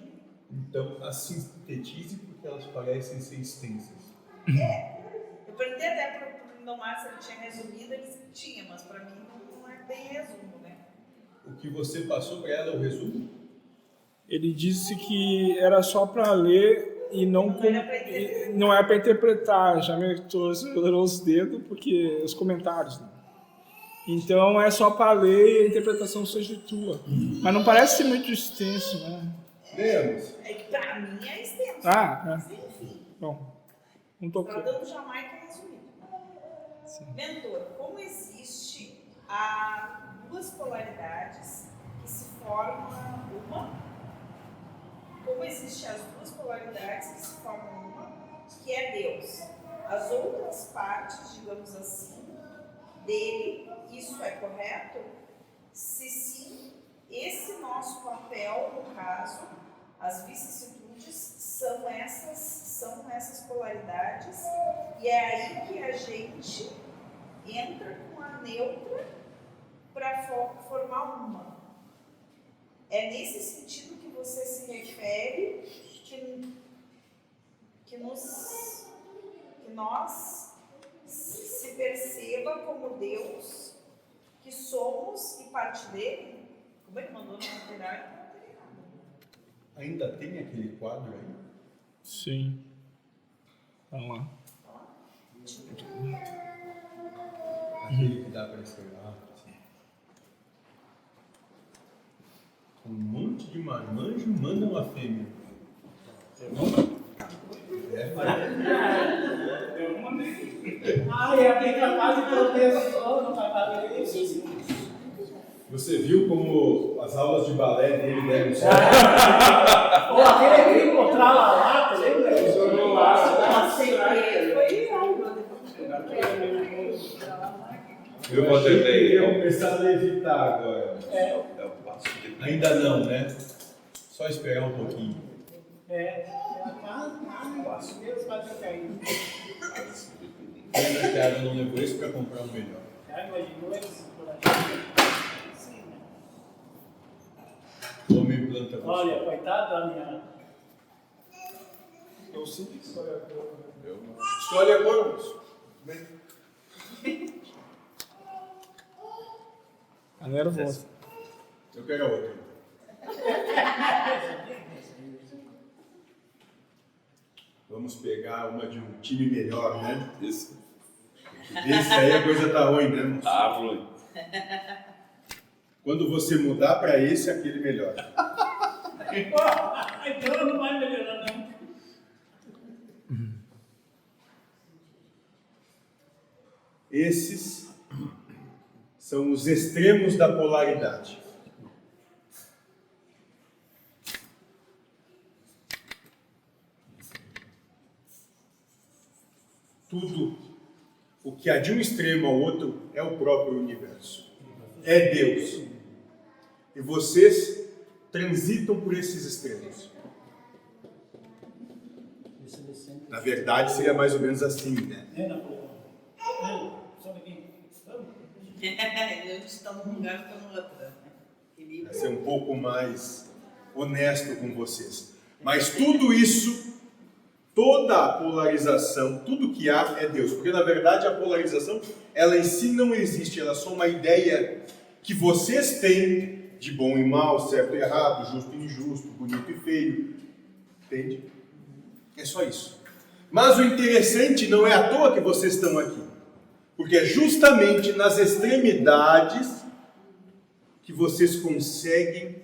Então as sintetize porque elas parecem ser extensas. Eu perguntei até pro Lindomar se ele tinha resumido, ele disse que tinha, mas pra mim não é bem resumo, né? O que você passou para ela é o resumo? Ele disse que era só para ler e não é para interpretar. Já me acelerou os dedos porque os comentários. Né? Então é só para ler e a interpretação seja tua. Mas não parece ser muito extenso, né? Lemos. É que pra mim é extenso. Ah, Mas enfim, bom. Não tô tá dando Jamaica resumido. Mentor, como existe duas polaridades que se formam uma? Como existem as duas polaridades que se formam uma, que é Deus. As outras partes, digamos assim, dele, isso é correto? Se sim, esse nosso papel, no caso, as vicissitudes, são essas polaridades, e é aí que a gente entra com a neutra para formar uma. É nesse sentido que você se refere que nós se perceba como Deus, que somos e parte dele? Como é que mandou no material? Ainda tem aquele quadro aí? Sim. Vamos lá. Aquele que dá para escrever. Assim. Um monte de marmanjo manda uma fêmea. Ah, é bem capaz de proteção no papai. Você viu como as aulas de balé dele devem ser? Ou aquele que encontrar lá, lembra? Eu vou achei que ter ia começar a levitar agora. Eu passo de Ainda não, né? Só esperar um pouquinho. Quase Deus vai cair. Pena que a Ada não levou isso para comprar um melhor. Imaginou isso? Tome planta você. Olha, coitado da minha. Eu sempre escolho a cor. Escolhe a cor, moço. Bem. A nervosa. Eu quero a outra. Vamos pegar uma de um time melhor, né? Isso. Esse aí a coisa tá ruim, né, moço? Tá ruim. Quando você mudar para esse, aquele melhor. Então não vai melhorar, não. Esses são os extremos da polaridade. Tudo o que há de um extremo ao outro é o próprio universo. É Deus. E vocês transitam por esses extremos. Na verdade, seria mais ou menos assim, né? Só daqui. Eles estão num lugar, estão no outro. Para ser um pouco mais honesto com vocês. Mas tudo isso, toda a polarização, tudo que há é Deus. Porque na verdade a polarização, ela em si não existe, ela é só uma ideia que vocês têm de bom e mal, certo e errado, justo e injusto, bonito e feio. Entende? É só isso. Mas o interessante não é à toa que vocês estão aqui. Porque é justamente nas extremidades que vocês conseguem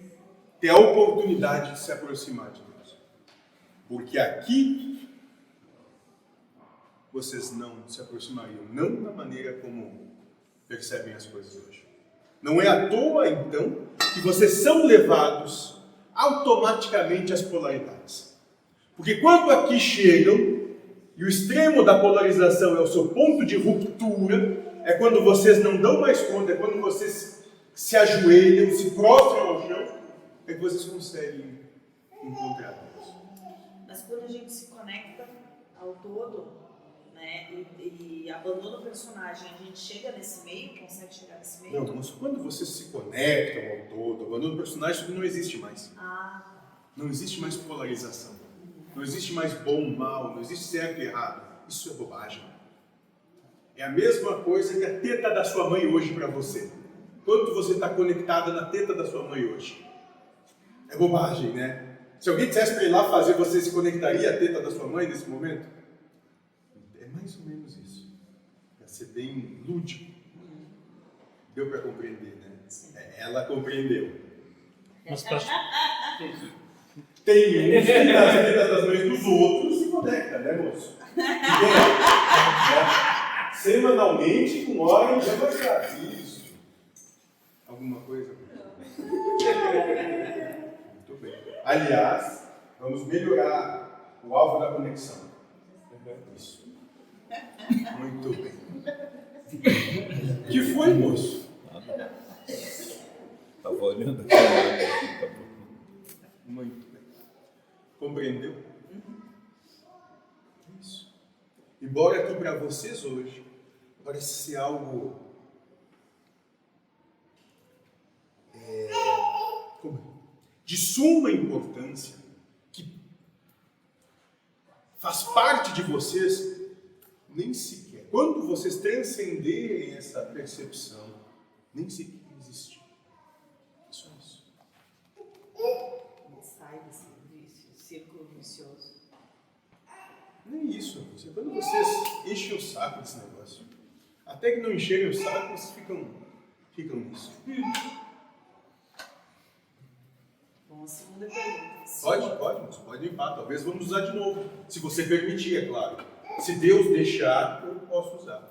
ter a oportunidade de se aproximar de Deus. Porque aqui vocês não se aproximariam, não da maneira como percebem as coisas hoje. Não é à toa, então, que vocês são levados automaticamente às polaridades. Porque quando aqui chegam, e o extremo da polarização é o seu ponto de ruptura, é quando vocês não dão mais conta, é quando vocês se ajoelham, se prostram ao chão, é que vocês conseguem encontrar Deus. Mas quando a gente se conecta ao todo, né, e abandona o personagem, a gente chega nesse meio, consegue chegar nesse meio? Não, mas quando vocês se conectam ao todo, abandonam o personagem, isso não existe mais. Não existe mais polarização. Não existe mais bom, mal, não existe certo e errado. Isso é bobagem. É a mesma coisa que a teta da sua mãe hoje para você. Quanto você está conectada na teta da sua mãe hoje? É bobagem, né? Se alguém dissesse para ir lá fazer, você se conectaria à teta da sua mãe nesse momento? É mais ou menos isso. Para ser bem lúdico. Deu para compreender, né? Ela compreendeu. Mas pra... Tem uns que nas tetas das mães dos outros se conecta, né, moço? Semanalmente, com hora já vai estar. Isso. Alguma coisa? Muito bem. Aliás, vamos melhorar o alvo da conexão. Isso. Muito bem. Que foi, moço? Tava olhando aqui. Muito bem. Compreendeu? Isso. Embora aqui para vocês hoje parece ser algo de suma importância, que faz parte de vocês, nem sequer. Quando vocês transcenderem essa percepção, nem sequer existe. É só isso. Sai desse círculo vicioso. Nem isso. Quando vocês enchem o saco desse negócio, até que não encherem o saco, vocês ficam nisso. Bom, a segunda pergunta. Pode limpar. Talvez vamos usar de novo. Se você permitir, é claro. Se Deus deixar, eu posso usar.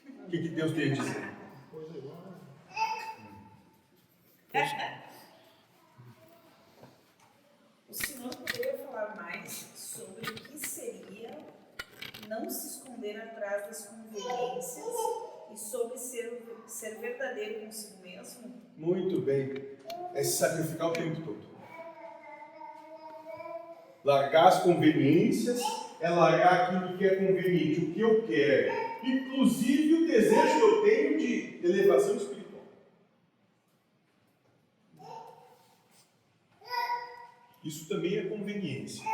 O que Deus tem a dizer? O senhor poderia falar mais sobre o que seria não se esconder atrás das conveniências e sobre ser verdadeiro consigo mesmo? Muito bem. É se sacrificar o tempo todo. Largar as conveniências é largar aquilo que é conveniente, o que eu quero. Inclusive o desejo que eu tenho de elevação espiritual. Isso também é conveniência.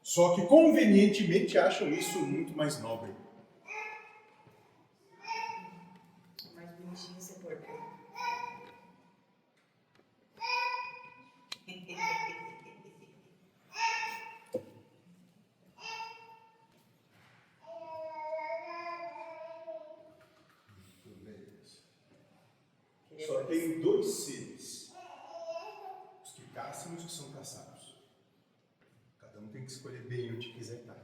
Só que convenientemente acham isso muito mais nobre. Mais bonitinho ser porco. Só tem dois seres. Os que caçam e os que são caçados. Cada um tem que escolher bem onde quiser estar.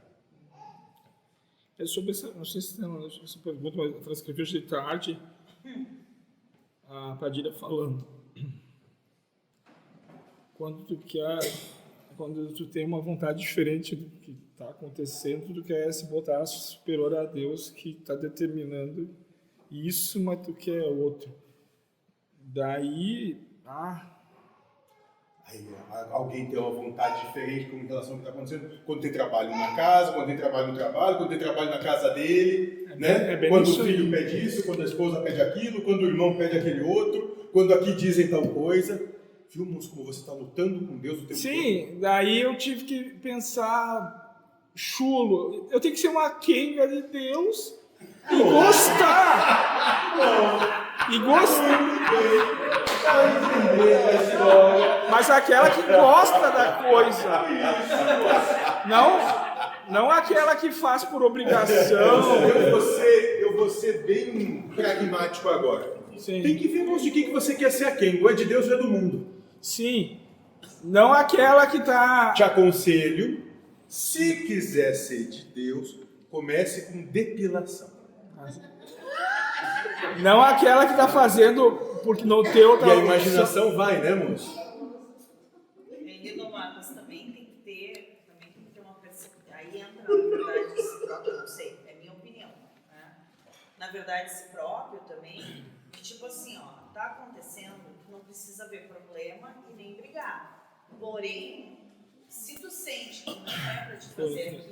É sobre essa, não sei se tem essa pergunta, mas eu transcrevi hoje de tarde a Padilha falando. Quando tu tem uma vontade diferente do que está acontecendo, tu quer se botar superior a Deus que está determinando isso, mas tu quer outro. Daí, Aí alguém tem uma vontade diferente com relação ao que está acontecendo. Quando tem trabalho na casa, quando tem trabalho no trabalho, quando tem trabalho na casa dele, né? Quando o filho pede isso, quando a esposa pede aquilo, quando o irmão pede aquele outro, quando aqui dizem tal coisa. Viu, moço, como você está lutando com Deus o tempo todo? sim, daí eu tive que pensar, chulo, eu tenho que ser uma quenga de Deus e gostar. E gostar. Mas aquela que gosta da coisa. Não aquela que faz por obrigação. Eu vou ser bem pragmático agora. Sim. Tem que ver, moço, de que você quer ser a quem? Ou é de Deus ou é do mundo? Sim. Não aquela que tá... Te aconselho, se quiser ser de Deus, comece com depilação. Não aquela que tá fazendo porque não tem outra E a opção. imaginação vai, né, moço? Mas também tem que ter uma percepção. Aí entra, na verdade, esse próprio, não sei, é minha opinião. Né? Na verdade, esse próprio também, que tipo assim, ó, tá acontecendo, não precisa ver problema e nem brigar. Porém, se tu sente que não é pra te fazer aquilo,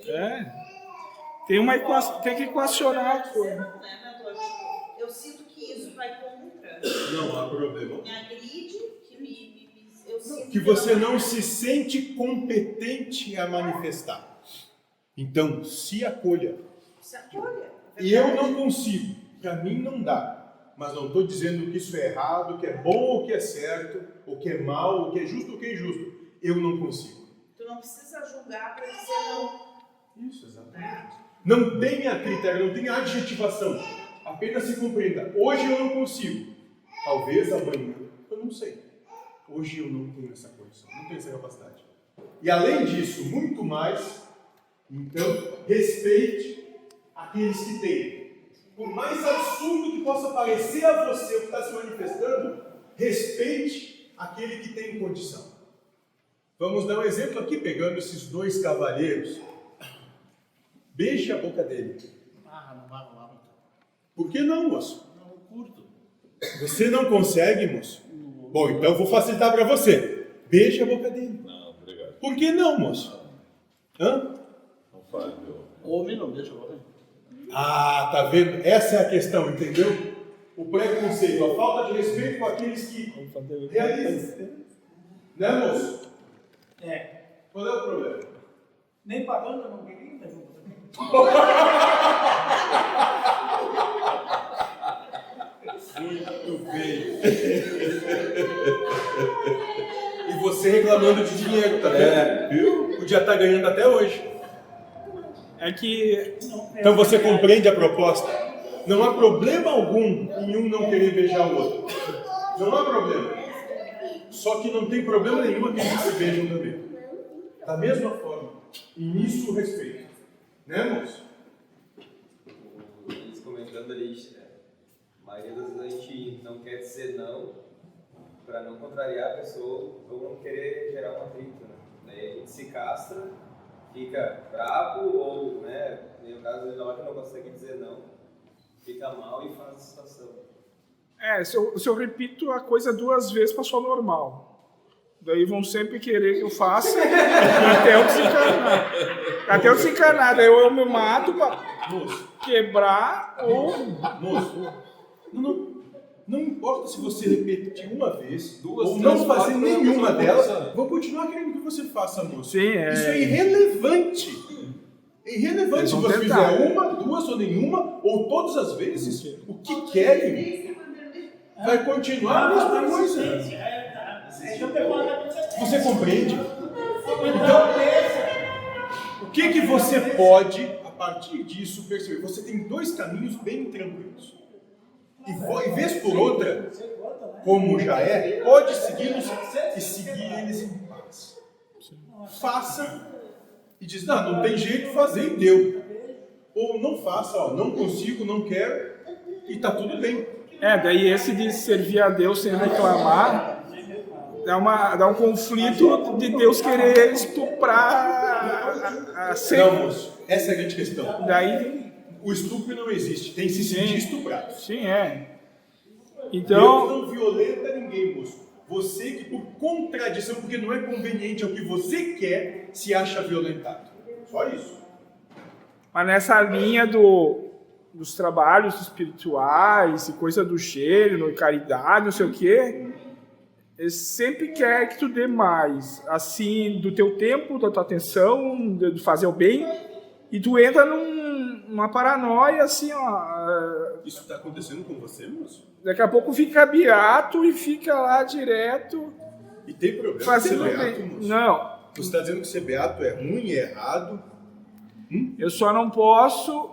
Tem que equacionar a coisa. não, né, meu Deus? Eu sinto que isso vai contra. Não há problema. Me agride, eu sinto Que você não se sente competente a manifestar. Então, se acolha. se acolha. E eu não consigo. Para mim não dá. Mas não estou dizendo que isso é errado, que é bom ou que é certo, ou que é mal, ou que é justo ou que é injusto. Eu não consigo. Tu não precisa julgar para dizer não. Isso, exatamente. Não tenha critério, não tenha adjetivação. Apenas se compreenda. Hoje eu não consigo. Talvez amanhã. Eu não sei. Hoje eu não tenho essa condição, não tenho essa capacidade. E além disso, muito mais, então, respeite aqueles que têm. Por mais absurdo que possa parecer a você o que está se manifestando, respeite aquele que tem condição. Vamos dar um exemplo aqui, pegando esses dois cavalheiros. Beije a boca dele. Não vai rolar muito. Por que não, moço? Não, curto. Você não consegue, moço? Bom, então eu vou facilitar para você. Beije a boca dele. Não, obrigado. Por que não, moço? Hã? Não faz, meu. Homem não deixa rolar. Ah, tá vendo? Essa é a questão, entendeu? O preconceito, a falta de respeito com aqueles que realizam. Né, moço? É. Qual é o problema? Nem pagando, não queria, mas não também. Muito bem. E você reclamando de dinheiro, tá vendo? Viu? Podia estar ganhando até hoje. É que... Então você compreende a proposta? Não há problema algum em um não querer beijar o outro. Não há problema. Só que não tem problema nenhum aqueles que se beijam também. Da mesma forma. E nisso o respeito. Né, moço? Eles comentando ali, a maioria das vezes a gente não quer dizer não para não contrariar a pessoa ou não querer gerar um atrito, né? Daí a gente se castra, fica bravo ou, né, no caso ele não consegue dizer não, fica mal e faz a situação. Se eu repito a coisa 2 vezes, passou normal. Daí vão sempre querer que eu faça até eu desencanar. Até eu desencanar. Daí eu me mato pra quebrar ou... Moço, não importa se você repetir uma vez Duas, ou três, não fazer quatro, nenhuma não, delas, vou continuar querendo que você faça, moço. Sim, Isso é irrelevante. É irrelevante se Vão você tentar. fizer uma, 2 ou nenhuma, ou todas as vezes, o que querem vai continuar a mesma coisa. Você compreende? Então, o que você pode, a partir disso, perceber? Você tem 2 caminhos bem tranquilos. E vez por outra, como já é, pode segui-los e seguir eles em paz. Faça e diz, não tem jeito, fazer e deu. Ou não faça, não consigo, não quero, e tá tudo bem. Daí esse de servir a Deus sem reclamar dá um conflito de Deus querer estuprar a Não, moço, essa é a grande questão. Daí, O estupro não existe, tem que se sentir estuprado. sim, é. Deus Então, não violenta ninguém, moço. Você que por contradição, porque não é conveniente ao que você quer, se acha violentado. Só isso. mas nessa linha dos trabalhos espirituais e coisa do cheiro, caridade, não sei o quê, ele sempre quer que tu dê mais, assim, do teu tempo, da tua atenção, de fazer o bem, e tu entra numa paranoia, assim, Isso está acontecendo com você, moço? Daqui a pouco fica beato e fica lá direto E tem problema fazendo ser beato, bem. moço? Não, Você está dizendo que ser beato é ruim, é errado? eu só não posso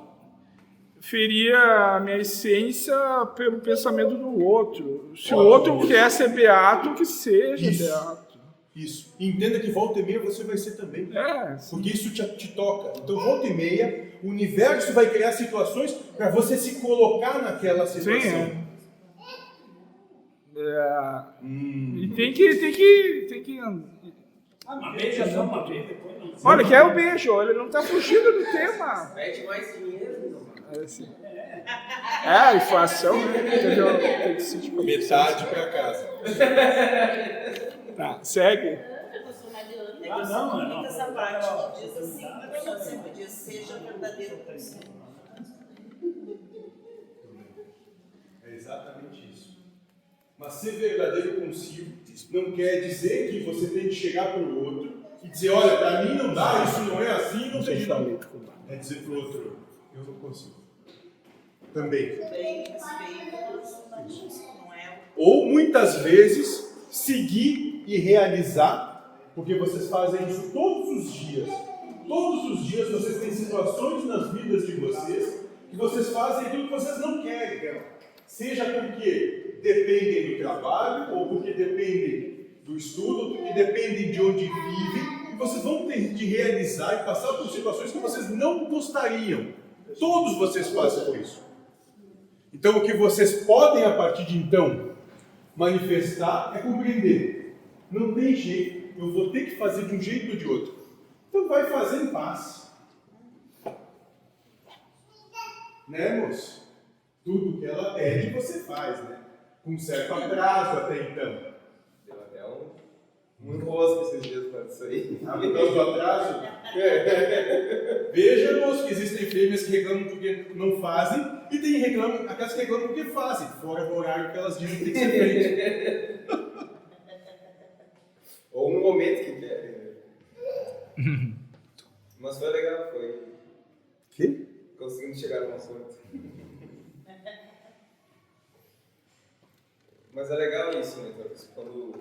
ferir a minha essência pelo pensamento do outro. Se o outro quer ser beato, que seja Isso. beato. Isso. E entenda que volta e meia você vai ser também. É, Porque isso te toca. Então, volta e meia, o universo vai criar situações para você se colocar naquela situação. sim, E tem que. Uma vez é só uma vez, depois não. Olha, que é o beijo, ele não tá fugindo do tema. Pede mais dinheiro, não. É, assim. A inflação, né? Entendeu? Tem que se tipo, Metade para casa. Tá, segue. Eu sou Mariana. É que eu não, só não, comento essa não, parte não, que diz assim, a pessoa sempre diz, seja verdadeiro consigo. É exatamente isso. Mas ser verdadeiro consigo não quer dizer que você tem que chegar para o outro e dizer, olha, para mim não dá, isso não é assim, não tem jeito. É dizer para o outro, eu não consigo. Também. Bem, respeito, mas não é Ou muitas vezes seguir e realizar, porque vocês fazem isso todos os dias. Todos os dias vocês têm situações nas vidas de vocês que vocês fazem aquilo que vocês não querem. Seja porque dependem do trabalho, ou porque dependem do estudo, ou porque dependem de onde vivem, e vocês vão ter de realizar e passar por situações que vocês não gostariam. Todos vocês fazem isso. Então o que vocês podem a partir de então manifestar é compreender. Não tem jeito, eu vou ter que fazer de um jeito ou de outro. Então vai fazer em paz. Né, moço? Tudo que ela pede você faz, né? Com um certo atraso até então. Deu até um enrosco esses dias para isso aí. Ah, por causa do atraso? Veja, moço, que existem fêmeas que reclamam porque não fazem e tem aquelas que reclamam porque fazem, fora do horário que elas dizem que tem que ser feito. Ou no momento que querem. Né? Mas foi legal, foi. Que? Conseguimos chegar no assunto. Mas é legal isso, né, Torres? Quando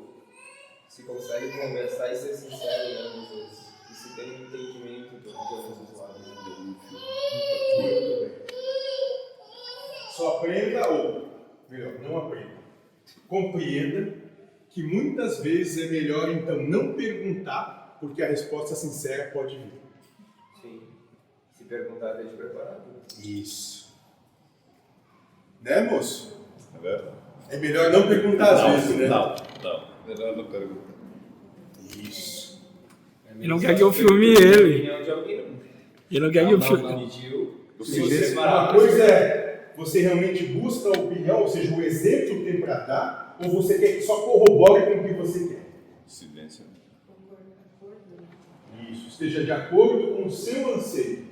se consegue conversar e ser sincero, né, às vezes. E se tem um entendimento de ambos os lados. Muito bem. Só aprenda, ou melhor, não aprenda. Compreenda que muitas vezes é melhor então não perguntar, porque a resposta sincera pode vir. Sim. Se perguntar, deixa preparado. Isso. Né, moço? É verdade. É melhor não perguntar às vezes, né? Não. Melhor não perguntar. Isso. Ele não quer que eu filme ele. Opinião de alguém. Ele não quer que eu filme. Pediu. Uma coisa é, você realmente busca a opinião, ou seja, o exemplo que tem para dar, ou você quer que só corrobore com o que você quer? Silêncio. Isso, esteja de acordo com o seu anseio,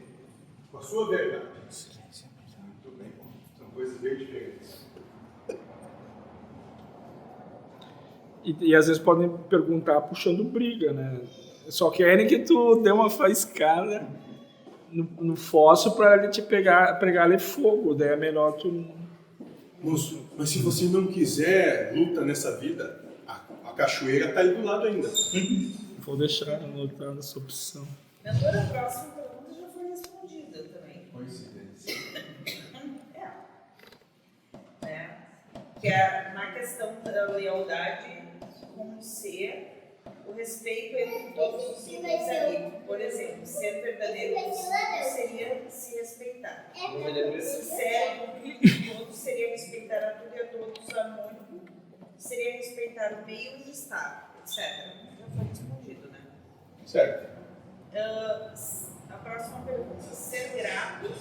com a sua verdade. Muito bem, são coisas bem diferentes. E às vezes podem perguntar puxando briga, né? Só querem que tu dê uma faiscada no fósforo para ele te pregar ali fogo. Daí é melhor tu... Moço, mas se você não quiser luta nessa vida, a cachoeira está aí do lado ainda. Vou deixar anotado essa opção. Mentor, a próxima pergunta já foi respondida também. Coincidência. Que é na questão da lealdade como ser o respeito entre todos os itens ali. Por exemplo, ser verdadeiro consigo seria se respeitar. Sincero, cumprir com todos seria respeitar a tudo e a todos, harmônico seria respeitar o meio e o estado, etc. Já foi respondido, né? Certo. A próxima pergunta. Ser grato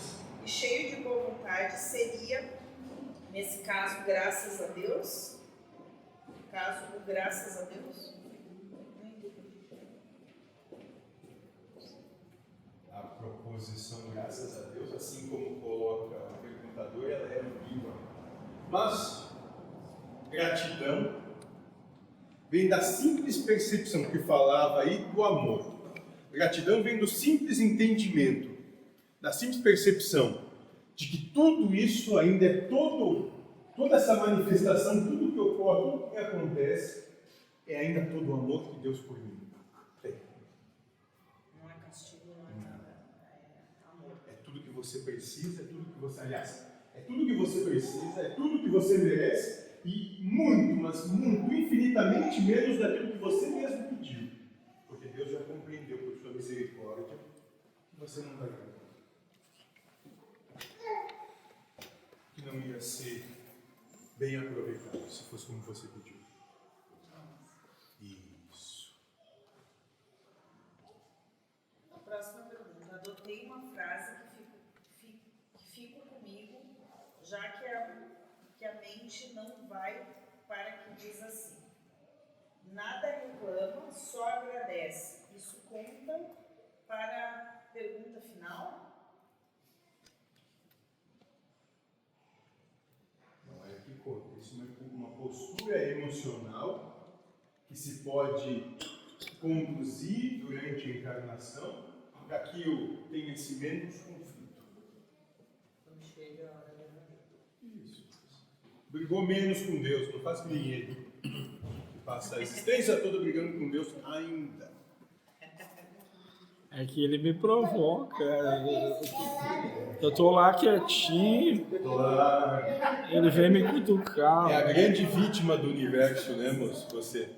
e cheio de boa vontade seria, nesse caso, graças a Deus? Caso do graças a Deus? A proposição, graças a Deus, assim como coloca o perguntador, ela é ambígua. Mas gratidão vem da simples percepção que falava aí do amor. Gratidão vem do simples entendimento, da simples percepção de que tudo isso ainda é toda essa manifestação, tudo que ocorre, tudo que acontece, é ainda todo o amor que Deus por mim tem. Não é castigo, não é nada. É amor. É tudo que você precisa, é tudo que você, aliás, é tudo que você precisa, é tudo que você merece e muito, mas muito, infinitamente menos daquilo que você mesmo pediu. Porque Deus já compreendeu por sua misericórdia que você não vai ganhar. Que não ia ser bem aproveitado se fosse como você pediu. Isso. A próxima pergunta. Adotei uma frase que fico comigo, já que a mente não vai para que diz assim: nada reclama, só agradece. Isso conta para a pergunta final? Não é que conta. Isso é uma postura emocional que se pode conduzir durante a encarnação para que eu tenha esse menos conflito. Quando chega a hora da Isso. Brigou menos com Deus, não faz que nem ele. Que passa a existência toda brigando com Deus ainda. É que ele me provoca. Eu tô lá quietinho, Claro. ele vem me cutucar. É a grande vítima do universo, né, moço? Você.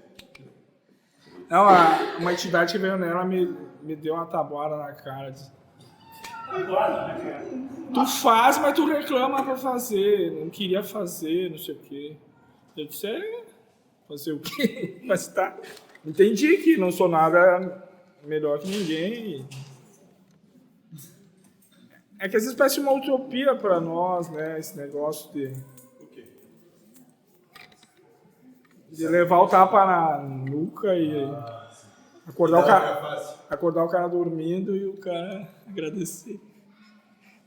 Não, uma entidade que veio nela me deu uma tabuada na cara. Disse, Agora, né, cara? tu faz, mas tu reclama pra fazer. Não queria fazer, não sei o quê. Eu disse, fazer o quê? Mas tá. Entendi que não sou nada melhor que ninguém. É que às vezes parece uma utopia pra nós, né? Esse negócio O quê? de levar o tapa na nuca e acordar o cara dormindo e o cara agradecer.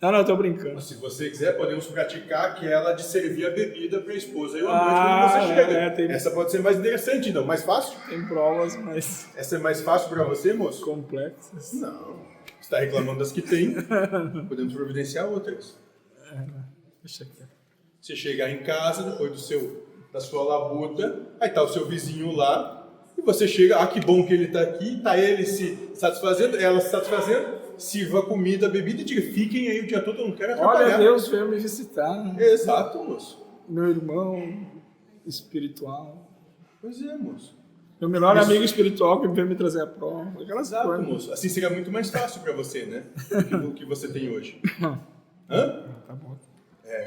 Não, tô brincando. Se você quiser, podemos praticar aquela de servir a bebida para a esposa e o amante quando você chega. Essa pode ser mais interessante, não? Mais fácil? Tem provas mais Essa é mais fácil para você, moço? complexas. Não. Você está reclamando das que tem. Podemos providenciar outras. Deixa aqui. Você chegar em casa, depois da sua labuta, aí tá o seu vizinho lá, e você chega, que bom que ele está aqui, tá ele se satisfazendo, ela se satisfazendo, sirva comida, bebida e diga, fiquem aí o dia todo, eu não quero atrapalhar. Olha, Deus veio me visitar. Exato, moço. Meu irmão espiritual. Pois é, moço. Meu melhor amigo espiritual que veio me trazer a prova. Aquelas Exato, coisas. moço. Assim seria muito mais fácil para você, né? Do que você tem hoje. Hã? Tá bom.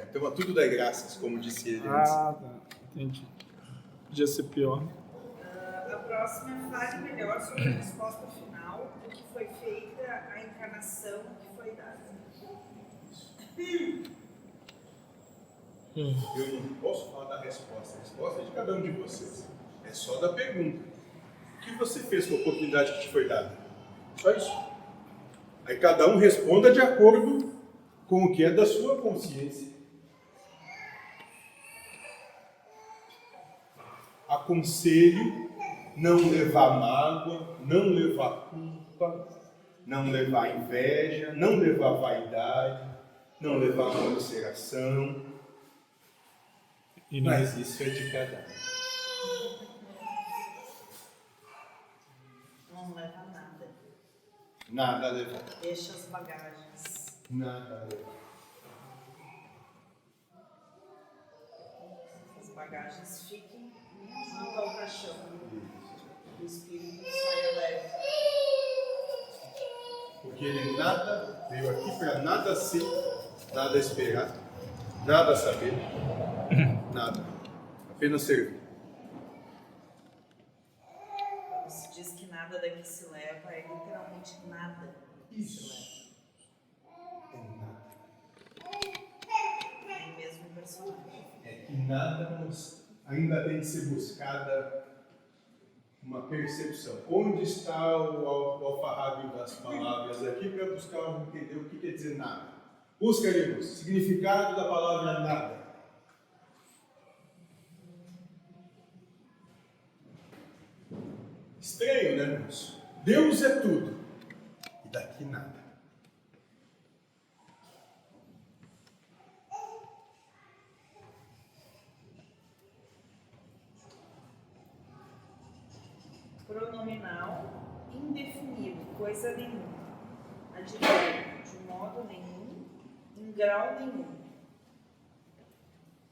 Então a tudo dá graças, como disse ele antes. Ah, tá. Entendi. Podia ser pior. A próxima é: fale melhor sobre a resposta final do que foi feita a encarnação que foi dada. Eu não posso falar da resposta. A resposta é de cada um de vocês. É só da pergunta. O que você fez com a oportunidade que te foi dada? Só isso. Aí cada um responda de acordo com o que é da sua consciência. Aconselho não levar mágoa, não levar culpa, não levar inveja, não levar vaidade, não levar consideração. Mas isso é de cada um. Não leva nada. Nada a levar. Deixa as bagagens. Nada a levar. As bagagens fiquem junto ao caixão. O espírito saia leve. Porque ele nada veio aqui para nada ser, nada esperar, nada saber, nada. Apenas servir. Quando se diz que nada daqui se leva, é literalmente nada que se Isso. É nada. leva. É o mesmo personagem. É que nada ainda tem que ser buscada uma percepção. Onde está o alfarrábio das palavras aqui para buscar entender o que quer dizer nada? Buscaremos significado da palavra nada. Estranho, né, moço? Deus é tudo e daqui nada. coisa nenhuma. Advérbio, de modo nenhum, em grau nenhum.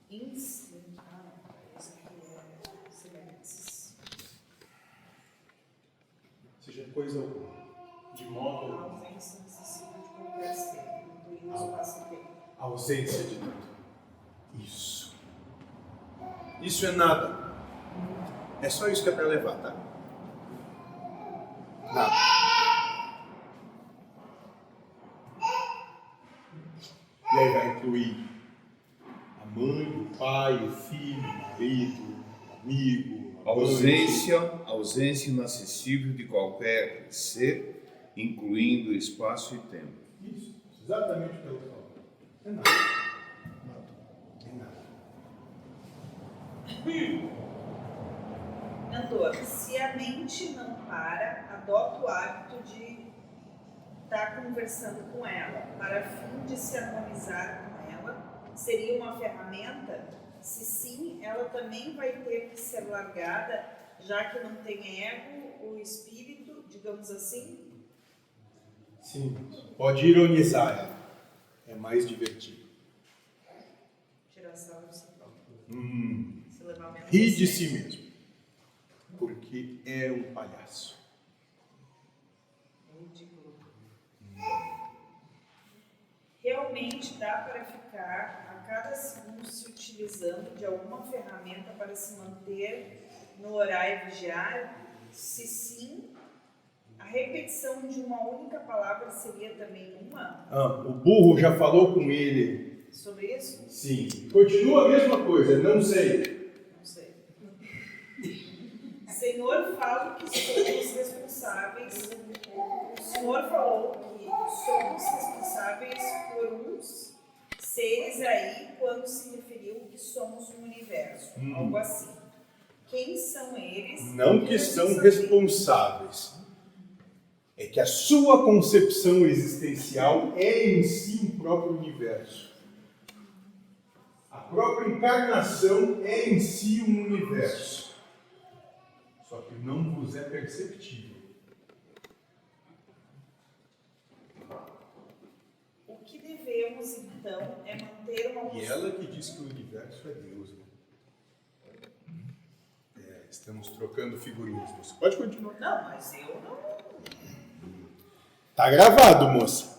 Esse aqui é semelhanças. Seja coisa alguma. De modo A ausência necessita de qualquer ser, incluindo o espaço-tempo. a ausência de nada. Isso. Isso é nada. É só isso que é para levar, tá? Nada. E aí vai incluir a mãe, o pai, o filho, o marido, o amigo, a Ausência inacessível de qualquer ser, incluindo espaço e tempo. Isso, exatamente o que ela falou. É nada. Nada. É nada. Mentor, se a mente não para, adota o hábito de estar conversando com ela, para fim de se harmonizar com ela, seria uma ferramenta? Se sim, ela também vai ter que ser largada, já que não tem ego, o espírito, digamos assim? Sim, pode ironizar ela. É mais divertido. Tirar sarro de si próprio. Se levar menos Ri a de sério. si mesmo. Porque é um palhaço. Ridículo. Realmente dá para ficar a cada segundo se utilizando de alguma ferramenta para se manter no orar e vigiar? Se sim, a repetição de uma única palavra seria também uma? O burro já falou com ele. Sobre isso? Sim. Continua a mesma coisa, não sei. Não sei. Senhor, fala que somos responsáveis. O Senhor falou que somos responsáveis por uns seres aí quando se referiu que somos um universo, algo assim. Quem são eles? Não que são responsáveis. É que a sua concepção existencial é em si um próprio universo. A própria encarnação é em si um universo. Só que não vos é perceptível. O que devemos então é manter uma E ela que diz que o universo é Deus, né? Estamos trocando figurinhas. Você pode continuar. Não, mas eu não. Tá gravado, moça.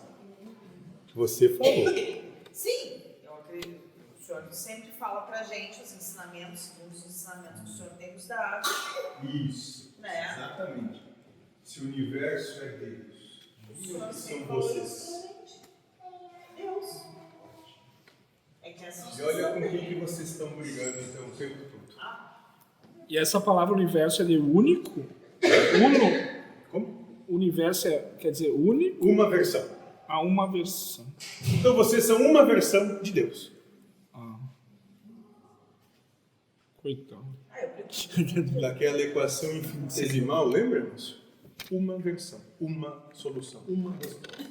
Você falou. Sim, eu acredito. O Senhor sempre fala pra gente os ensinamentos, os ensinamentos que o Senhor tem nos dado. Isso. Né? Exatamente. Se o universo é Deus, O Senhor são sempre falou isso vocês. pra gente. Deus. É que essa E olha com quem que vocês estão brigando então o tempo todo. E essa palavra universo é de único? Uno? Como? Universo quer dizer único Uma versão. a uma versão. Então vocês são uma versão de Deus. Coitado. Daquela equação infinitesimal, lembra-nos? Uma versão, uma solução, uma resposta.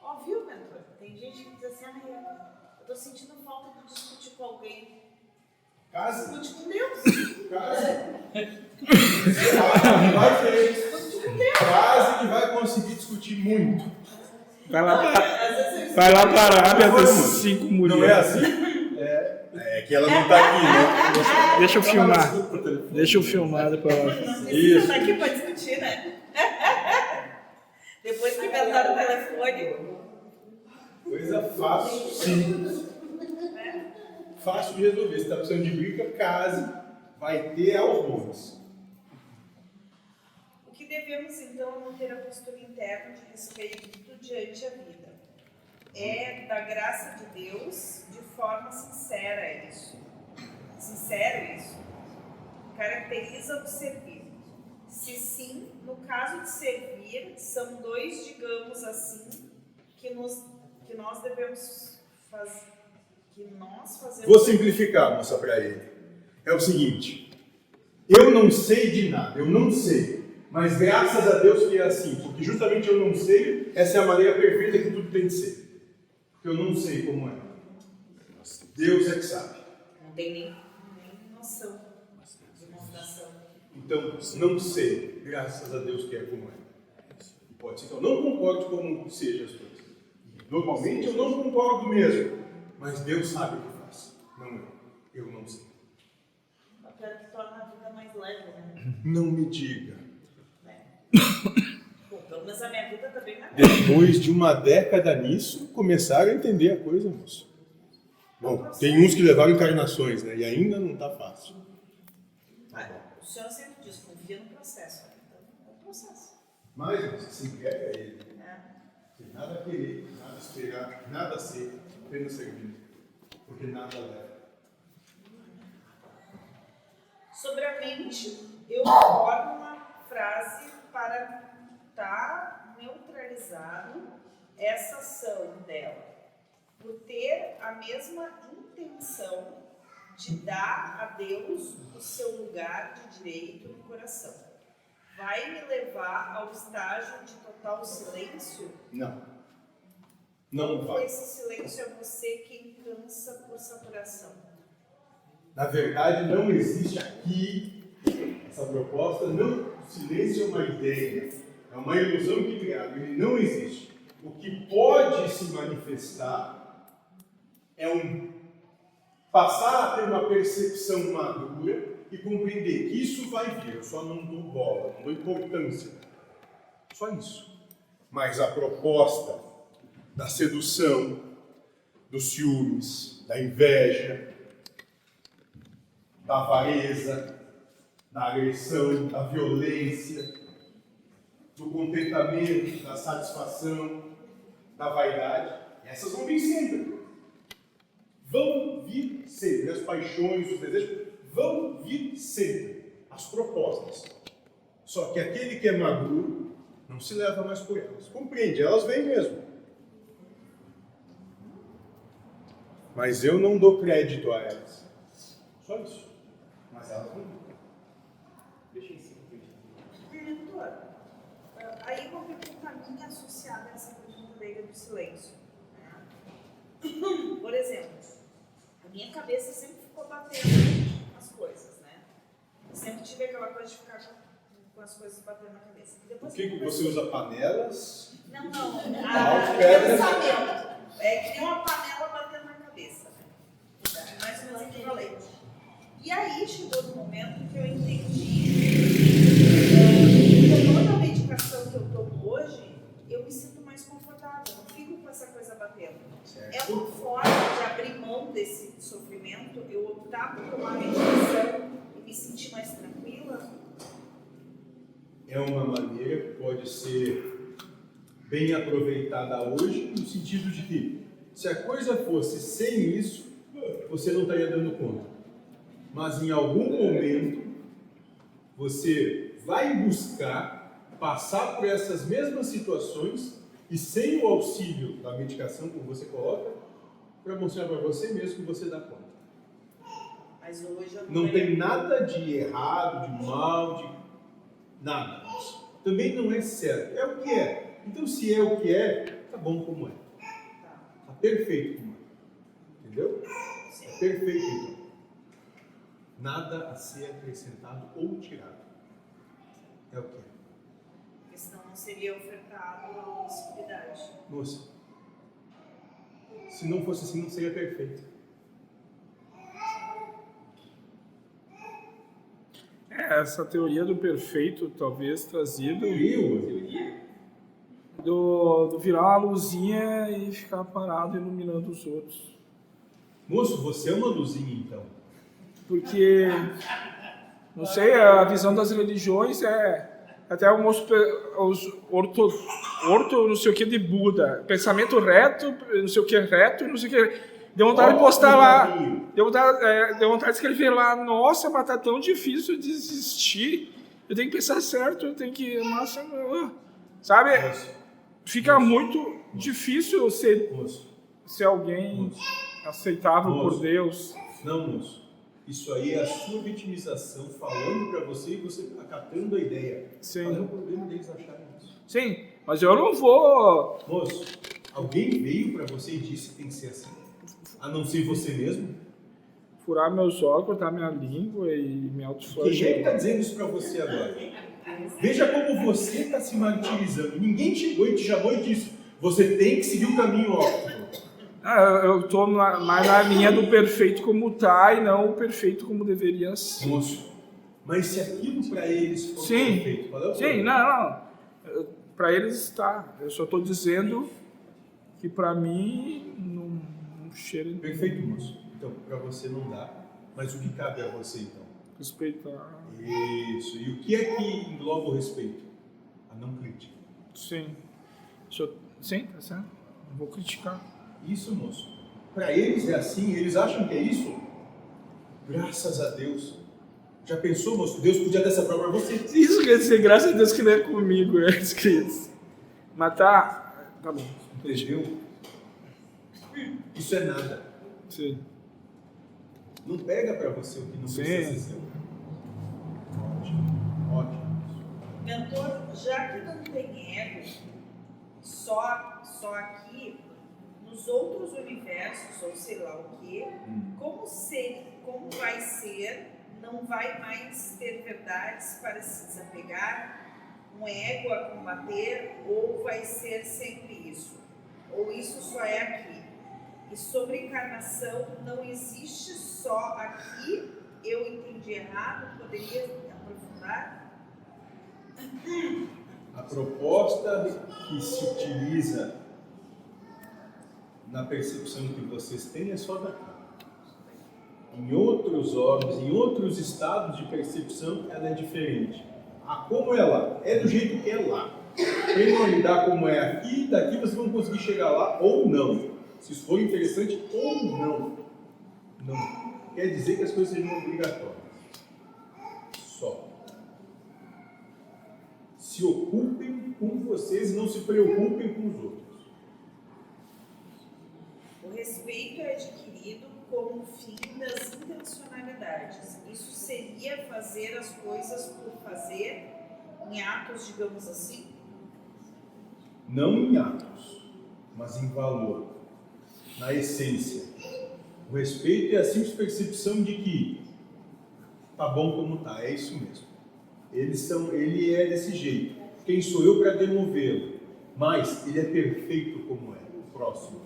Ó, viu, mentor? Tem gente que diz assim, eu tô sentindo falta de discutir com alguém. Casa, Discute com Deus. casa. Vai ter. Quase que vai conseguir discutir muito. Vai lá para Às vezes eu vai lá para a Arábia das 5 mulheres. Não é assim? É que ela não tá aqui, né? Deixa eu filmar. Deixa eu filmar depois. não precisa estar aqui para discutir, né? Depois que inventaram o telefone. Coisa fácil, simples. Fácil de resolver. Se está precisando de briga, case. Vai ter aos montes. O que devemos então manter a postura interna de respeito diante a vida? É da graça de Deus de forma sincera isso. Sincero isso. Caracteriza o servir. Se sim, no caso de servir, são dois, digamos assim, que nós devemos fazer. Que nós fazemos. Vou simplificar, moça, para ele. É o seguinte. Eu não sei de nada, eu não sei. Mas graças a Deus que é assim. Porque justamente eu não sei, essa é a maneira perfeita que tudo tem de ser. Porque eu não sei como é. Deus é que sabe. Não tem nem noção de montação. Então, não sei, graças a Deus que é como é. Pode ser que eu não concorde como sejam as coisas. Normalmente eu não concordo mesmo, mas Deus sabe o que faz. Não eu não sei. O papel que torna a vida mais leve, né? Não me diga. Pô, pelo menos a minha vida tá bem mais Depois de uma década nisso, começaram a entender a coisa, moço. Bom, tem uns que levaram encarnações, né? E ainda não tá fácil. O senhor sempre diz, confia no processo. Então, é o processo. Mas se entrega a ele. É. Sem nada querer, nada esperar, nada ser, apenas servir. Porque nada leva. Sobre a mente, eu formo uma frase para estar neutralizado essa ação dela. Por ter a mesma intenção de dar a Deus o seu lugar de direito no coração. Vai me levar ao estágio de total silêncio? Não. Não Ou vai. esse silêncio é você quem cansa por saturação? Na verdade, não existe aqui essa proposta. Não, o silêncio é uma ideia. É uma ilusão que criaram. Ele não existe. O que pode se manifestar é passar a ter uma percepção madura e compreender que isso vai vir. Eu só não dou bola, não dou importância. Só isso. Mas a proposta da sedução, dos ciúmes, da inveja, da avareza, da agressão, da violência, do contentamento, da satisfação, da vaidade, essas vão vir sempre. Vão vir sempre. As paixões, os desejos vão vir sempre. As propostas. Só que aquele que é maduro não se leva mais por elas. Compreende, elas vêm mesmo. Mas eu não dou crédito a elas. Só isso. Mas elas vão vir. Deixa em cima. Diretor, aí uma pergunta minha associada a essa pergunta dele do silêncio. Por exemplo, a minha cabeça sempre ficou batendo as coisas, né? Eu sempre tive aquela coisa de ficar com as coisas batendo na cabeça. Por que você usa panelas? Não. pedra. Pensamento. É que nem uma panela batendo na cabeça, né? É mais ou menos o que eu falei. E aí chegou no momento que eu entendi que toda a medicação que eu tomo hoje, eu me sinto mais confortável. Eu não fico com essa coisa batendo. Certo. É uma forma de abrir mão desse sofrimento, eu optar por tomar medicação e me sentir mais tranquila? É uma maneira que pode ser bem aproveitada hoje, no sentido de que, se a coisa fosse sem isso, você não estaria dando conta. Mas em algum momento, você vai buscar passar por essas mesmas situações e sem o auxílio da medicação, como você coloca, para mostrar para você mesmo que você dá conta. Mas hoje eu Não tem nada de errado, de mal, de nada. Também não é certo. É o que é. Então, se é o que é, tá bom como é. Tá perfeito como é. Entendeu? É perfeito então. Nada a ser acrescentado ou tirado. É o que é. Porque senão não seria ofertado a possibilidade. Moça, se não fosse assim, não seria perfeito. Essa teoria do perfeito, talvez trazido Teoria? do virar uma luzinha e ficar parado iluminando os outros. Moço, você é uma luzinha então. Porque, não sei, a visão das religiões é até os orto não sei o que de Buda, pensamento reto, não sei o que reto, não sei o que. Deu vontade de postar lá, deu vontade de escrever lá, nossa, mas tá tão difícil de desistir, eu tenho que pensar certo, eu tenho que, nossa, sabe, fica muito difícil ser alguém aceitável por Deus. Não, moço. Isso aí é a sua vitimização falando pra você e você acatando a ideia. Sim. Qual é o problema deles acharem isso? Sim, mas eu não vou... Moço, alguém veio pra você e disse que tem que ser assim? A não ser você mesmo? furar meus olhos, cortar minha língua e me Quem é que autoflagelar. está dizendo isso para você agora? Veja como você está se martirizando. Ninguém chegou e te chamou e disse: você tem que seguir o caminho óbvio. Eu tô mais na linha do perfeito como tá e não o perfeito como deveria ser. Moço, mas se aquilo para eles for Sim, perfeito, qual é o sim, problema? não. Para eles está. Eu só estou dizendo que para mim não cheira de Perfeito, moço. Então, para você não dá. Mas o que cabe a você, então? respeitar. Isso. E o que é que engloba o respeito? A não crítica. Sim. Sim, tá certo. Não vou criticar. Isso, moço. Para eles é assim, eles acham que é isso? Graças a Deus. Já pensou, moço? Deus podia dar essa prova para você. Isso quer dizer, graças a Deus que não é comigo, é escrito. Mas tá bom. Entendeu? Isso é nada. Sim. Não pega para você o que não Sim. precisa ser seu. Ótimo, ótimo. Mentor, já que não tem ego, só aqui, nos outros universos, ou sei lá o quê, como vai ser, não vai mais ter verdades para se desapegar, um ego a combater, ou vai ser sempre isso? Ou isso só é aqui? E sobre encarnação, não existe só aqui? Eu entendi errado? Poderia aprofundar? A proposta que se utiliza na percepção que vocês têm é só daqui. Em outros órgãos, em outros estados de percepção, ela é diferente. Como é lá? É do jeito que é lá. Quem não lidar como é aqui, daqui vocês vão conseguir chegar lá ou não. Se isso for interessante ou não. Não quer dizer que as coisas sejam obrigatórias. Só. Se ocupem com vocês e não se preocupem com os outros. O respeito é adquirido como fim das intencionalidades. Isso seria fazer as coisas por fazer, em atos, digamos assim? Não em atos, mas em valor, na essência. O respeito é a simples percepção de que tá bom como tá, é isso mesmo. Ele é desse jeito. Quem sou eu para demovê-lo? Mas ele é perfeito como é, o próximo.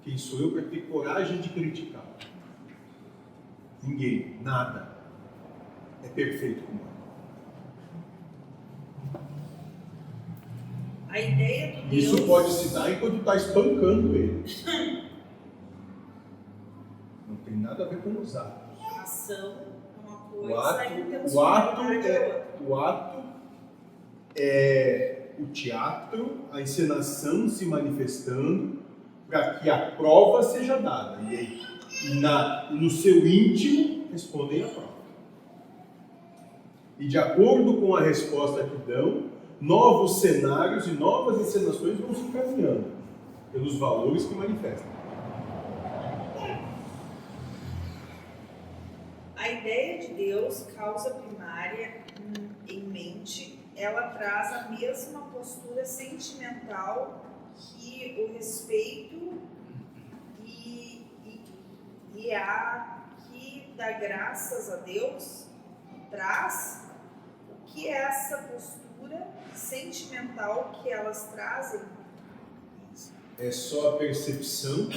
Quem sou eu para ter coragem de criticar? Ninguém, nada. É perfeito como é. A ideia do Deus... Isso pode se dar enquanto está espancando ele. Não tem nada a ver com os atos. A ação é uma coisa, O a ato intencionalidade é outra. é o teatro, a encenação se manifestando para que a prova seja dada. E aí, no seu íntimo, respondem a prova. E de acordo com a resposta que dão, novos cenários e novas encenações vão se encaminhando pelos valores que manifestam. A ideia de Deus, causa primária em mente, ela traz a mesma postura sentimental que o respeito e a que dá graças a Deus traz. O que é essa postura sentimental que elas trazem? É só a percepção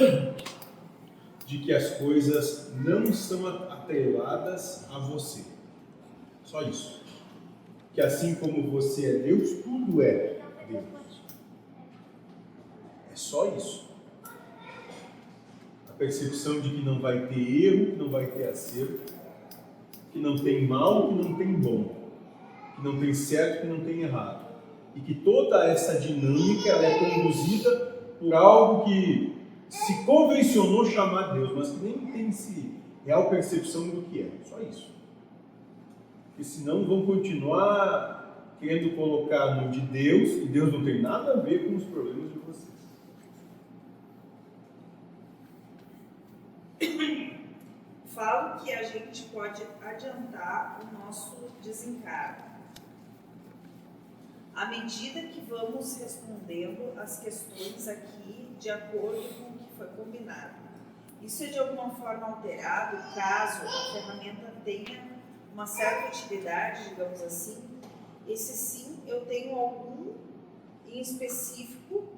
de que as coisas não estão atreladas a você. Só isso. Que assim como você é Deus, tudo é Deus. É só isso. A percepção de que não vai ter erro, que não vai ter acerto, que não tem mal, que não tem bom, que não tem certo, que não tem errado. E que toda essa dinâmica ela é conduzida por algo que se convencionou chamar Deus, mas que nem tem real percepção do que é. Só isso. Porque senão vão continuar querendo colocar no de Deus, e Deus não tem nada a ver com os problemas de vocês. Falo que a gente pode adiantar o nosso desencargo. À medida que vamos respondendo as questões aqui de acordo com o que foi combinado. Isso é de alguma forma alterado caso a ferramenta tenha uma certa utilidade, digamos assim? Esse sim, eu tenho algum em específico,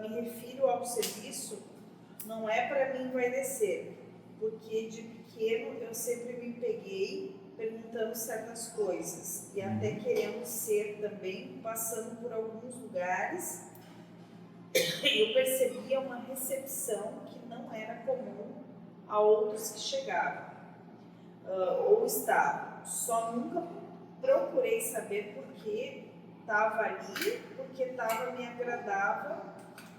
me refiro ao serviço, não é para me envaidecer, porque de pequeno eu sempre me peguei perguntando certas coisas e até querendo ser também, passando por alguns lugares, eu percebia uma recepção que não era comum a outros que chegavam ou estavam. Só nunca procurei saber por que estava ali, porque me agradava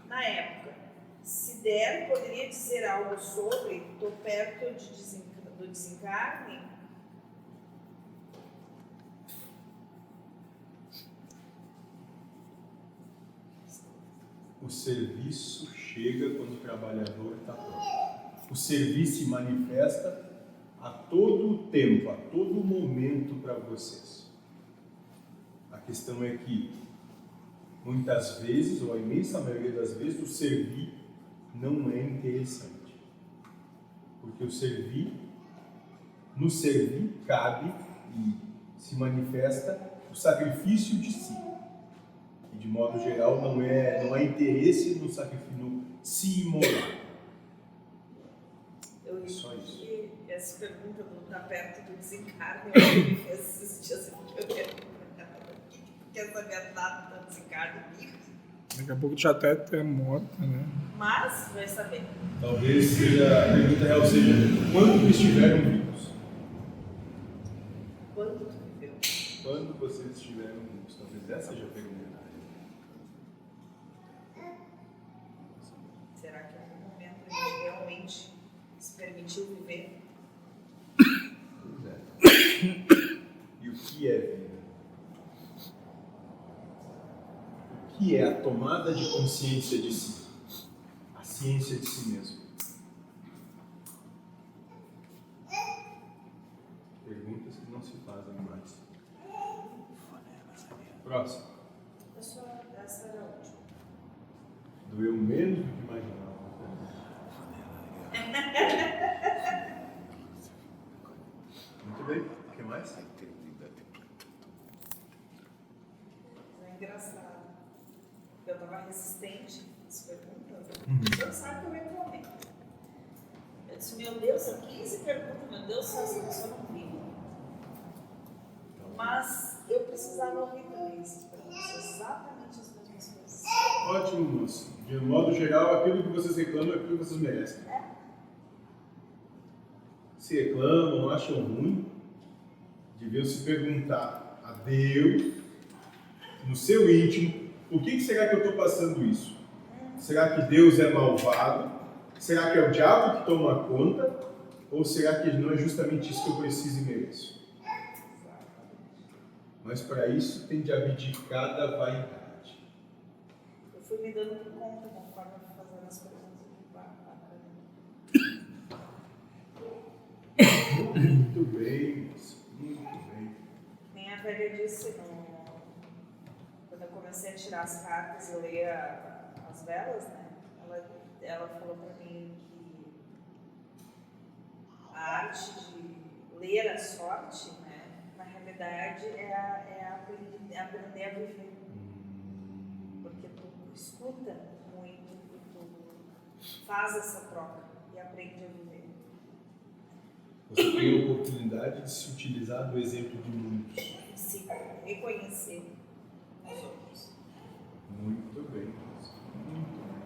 na época. Se der, poderia dizer algo sobre, estou perto do desencarne? O serviço chega quando o trabalhador está pronto. O serviço se manifesta a todo tempo, a todo momento para vocês. A questão é que, muitas vezes, ou a imensa maioria das vezes, o servir não é interessante. Porque no servir cabe e se manifesta o sacrifício de si. E de modo geral não há interesse no sacrifício, no se imolar. Eu Só isso. Essa pergunta do estar perto do desencarne, eu me fez esses dias porque eu quero quer saber nada do desencarne. Daqui a pouco já até é morta, né? Mas vai saber. Talvez a pergunta real seja quando estiveram vivos. Quando tu viveu? Quando vocês estiveram vivos. Talvez essa seja a pergunta. Será que em algum momento a gente realmente se permitiu viver? Pois é. E o que é vida? O que é a tomada de consciência de si? A ciência de si mesmo? Perguntas que não se fazem mais. Próximo. Essa era a última. Doeu menos do que imaginava. Muito bem. O que mais? É engraçado. Eu estava resistente às perguntas. Você sabe que eu reclamei. Eu disse, meu Deus, são 15 perguntas, meu Deus, essa pessoa não viu. Mas eu precisava ouvir também essas perguntas, exatamente as mesmas coisas. Ótimo, moço. De modo geral, aquilo que vocês reclamam é aquilo que vocês merecem. Se reclamam, acham ruim, deviam se perguntar a Deus, no seu íntimo, por que será que eu estou passando isso? Será que Deus é malvado? Será que é o diabo que toma conta? Ou será que não é justamente isso que eu preciso e mereço? Mas para isso tem de abdicar da vaidade. Eu fui me dando por conta conforme eu fui fazendo as perguntas. Muito bem, moço. Muito bem. Nem a velha disse, quando eu comecei a tirar as cartas e ler as velas, né? Ela falou para mim que a arte de ler a sorte, né? Na realidade é aprender a viver. Porque tu escuta muito, tu faz essa troca e aprende a viver. Você tem a oportunidade de se utilizar do exemplo de muitos. Se reconhecer os outros. Muito bem, moço. Muito bem.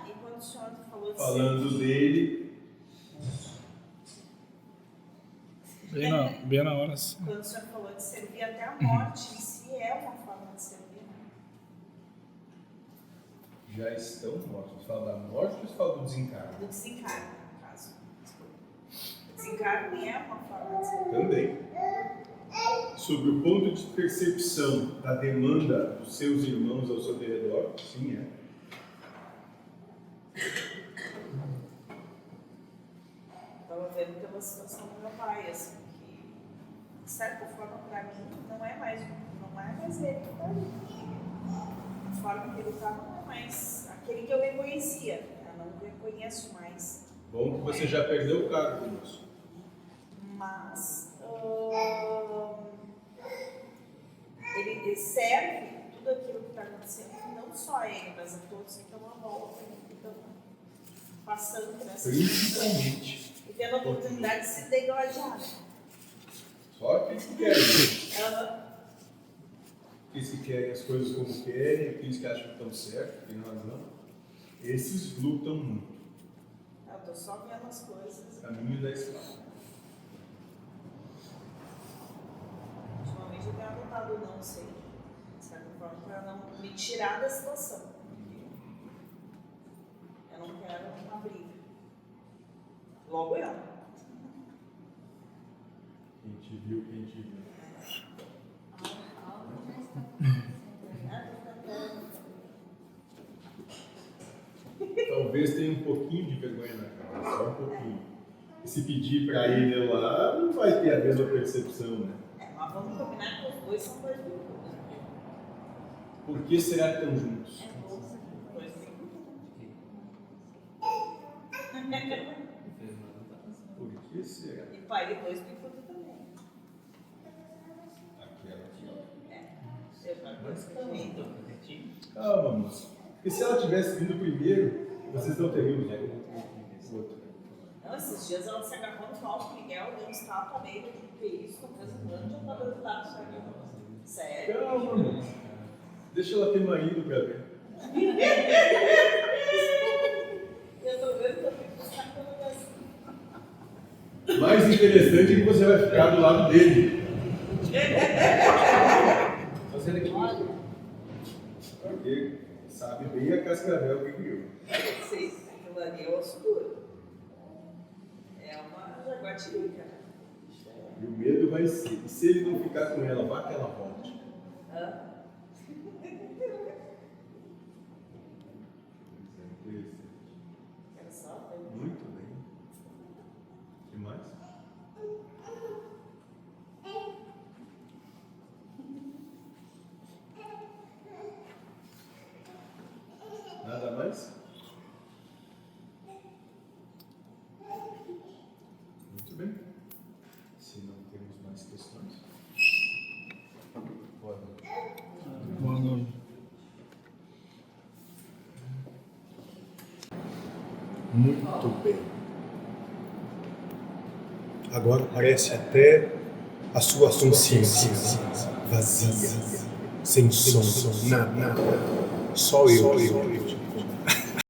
E quando o senhor falou de Falando dele, Bem na hora, sim. quando o senhor falou de servir até a morte, em si é uma forma de servir, né? já estão mortos. Você fala da morte ou você fala do desencarne? Do desencarne, no caso. O desencarne é uma forma de servir. Também. Sobre o ponto de percepção da demanda dos seus irmãos ao seu redor, sim, é. Estava vendo pela situação do meu pai, assim, que de certa forma para mim não é mais, não não é mais ele que tá ali. A forma que ele tá não é mais aquele que eu reconhecia. Eu não reconheço mais. Bom que você já perdeu o cargo, moço. Mas ele serve tudo aquilo que está acontecendo, não só a ele, mas a todos que estão à volta, que estão passando por essa Principalmente. e tendo a oportunidade de se degladiar. Só aqueles que querem. Aham. Aqueles que querem as coisas como querem, aqueles que acham que estão certos, que tem razão. Esses lutam muito. Eu estou só vendo as coisas. Caminho da espada. Ultimamente eu tenho adotado o não sei, de certa forma, para não me tirar da situação. Eu não quero uma briga. Logo eu. Quem te viu, quem te viu. Talvez tenha um pouquinho de vergonha na cara, só um pouquinho. E se pedir para ir lá, não vai ter a mesma percepção, né? Mas vamos combinar que os dois são dois bicudos. Por que será que estão juntos? Dois bicudos. Por que será? E pai de dois bicudos também. Aquela aqui, ó. Eu já conheço também. Calma, moça. Porque se ela tivesse vindo primeiro, vocês não teriam outro. Não, esses dias ela se agarrou no Paulo Miguel, deu um estalo nele, que isso, não fez um grande jogador do lado do Sargão. Sério? Calma, moça. Deixa ela ter marido pra ver. Eu tô vendo que eu fico sacando assim. Mais interessante é que você vai ficar do lado dele. Fazendo aqui. Porque sabe bem a cascavel que criou. Sim, aquilo ali é osso duro. É uma jaguatirica. E o medo vai ser. E se ele não ficar com ela, vá que ela volte. Hã? Quero só ver. Muito bem. O que mais? Nada mais? Muito bem. Se não temos mais questões. Boa noite. Boa noite. Muito bem. Agora parece até a sua consciência vazia, sem som, nada. Só eu.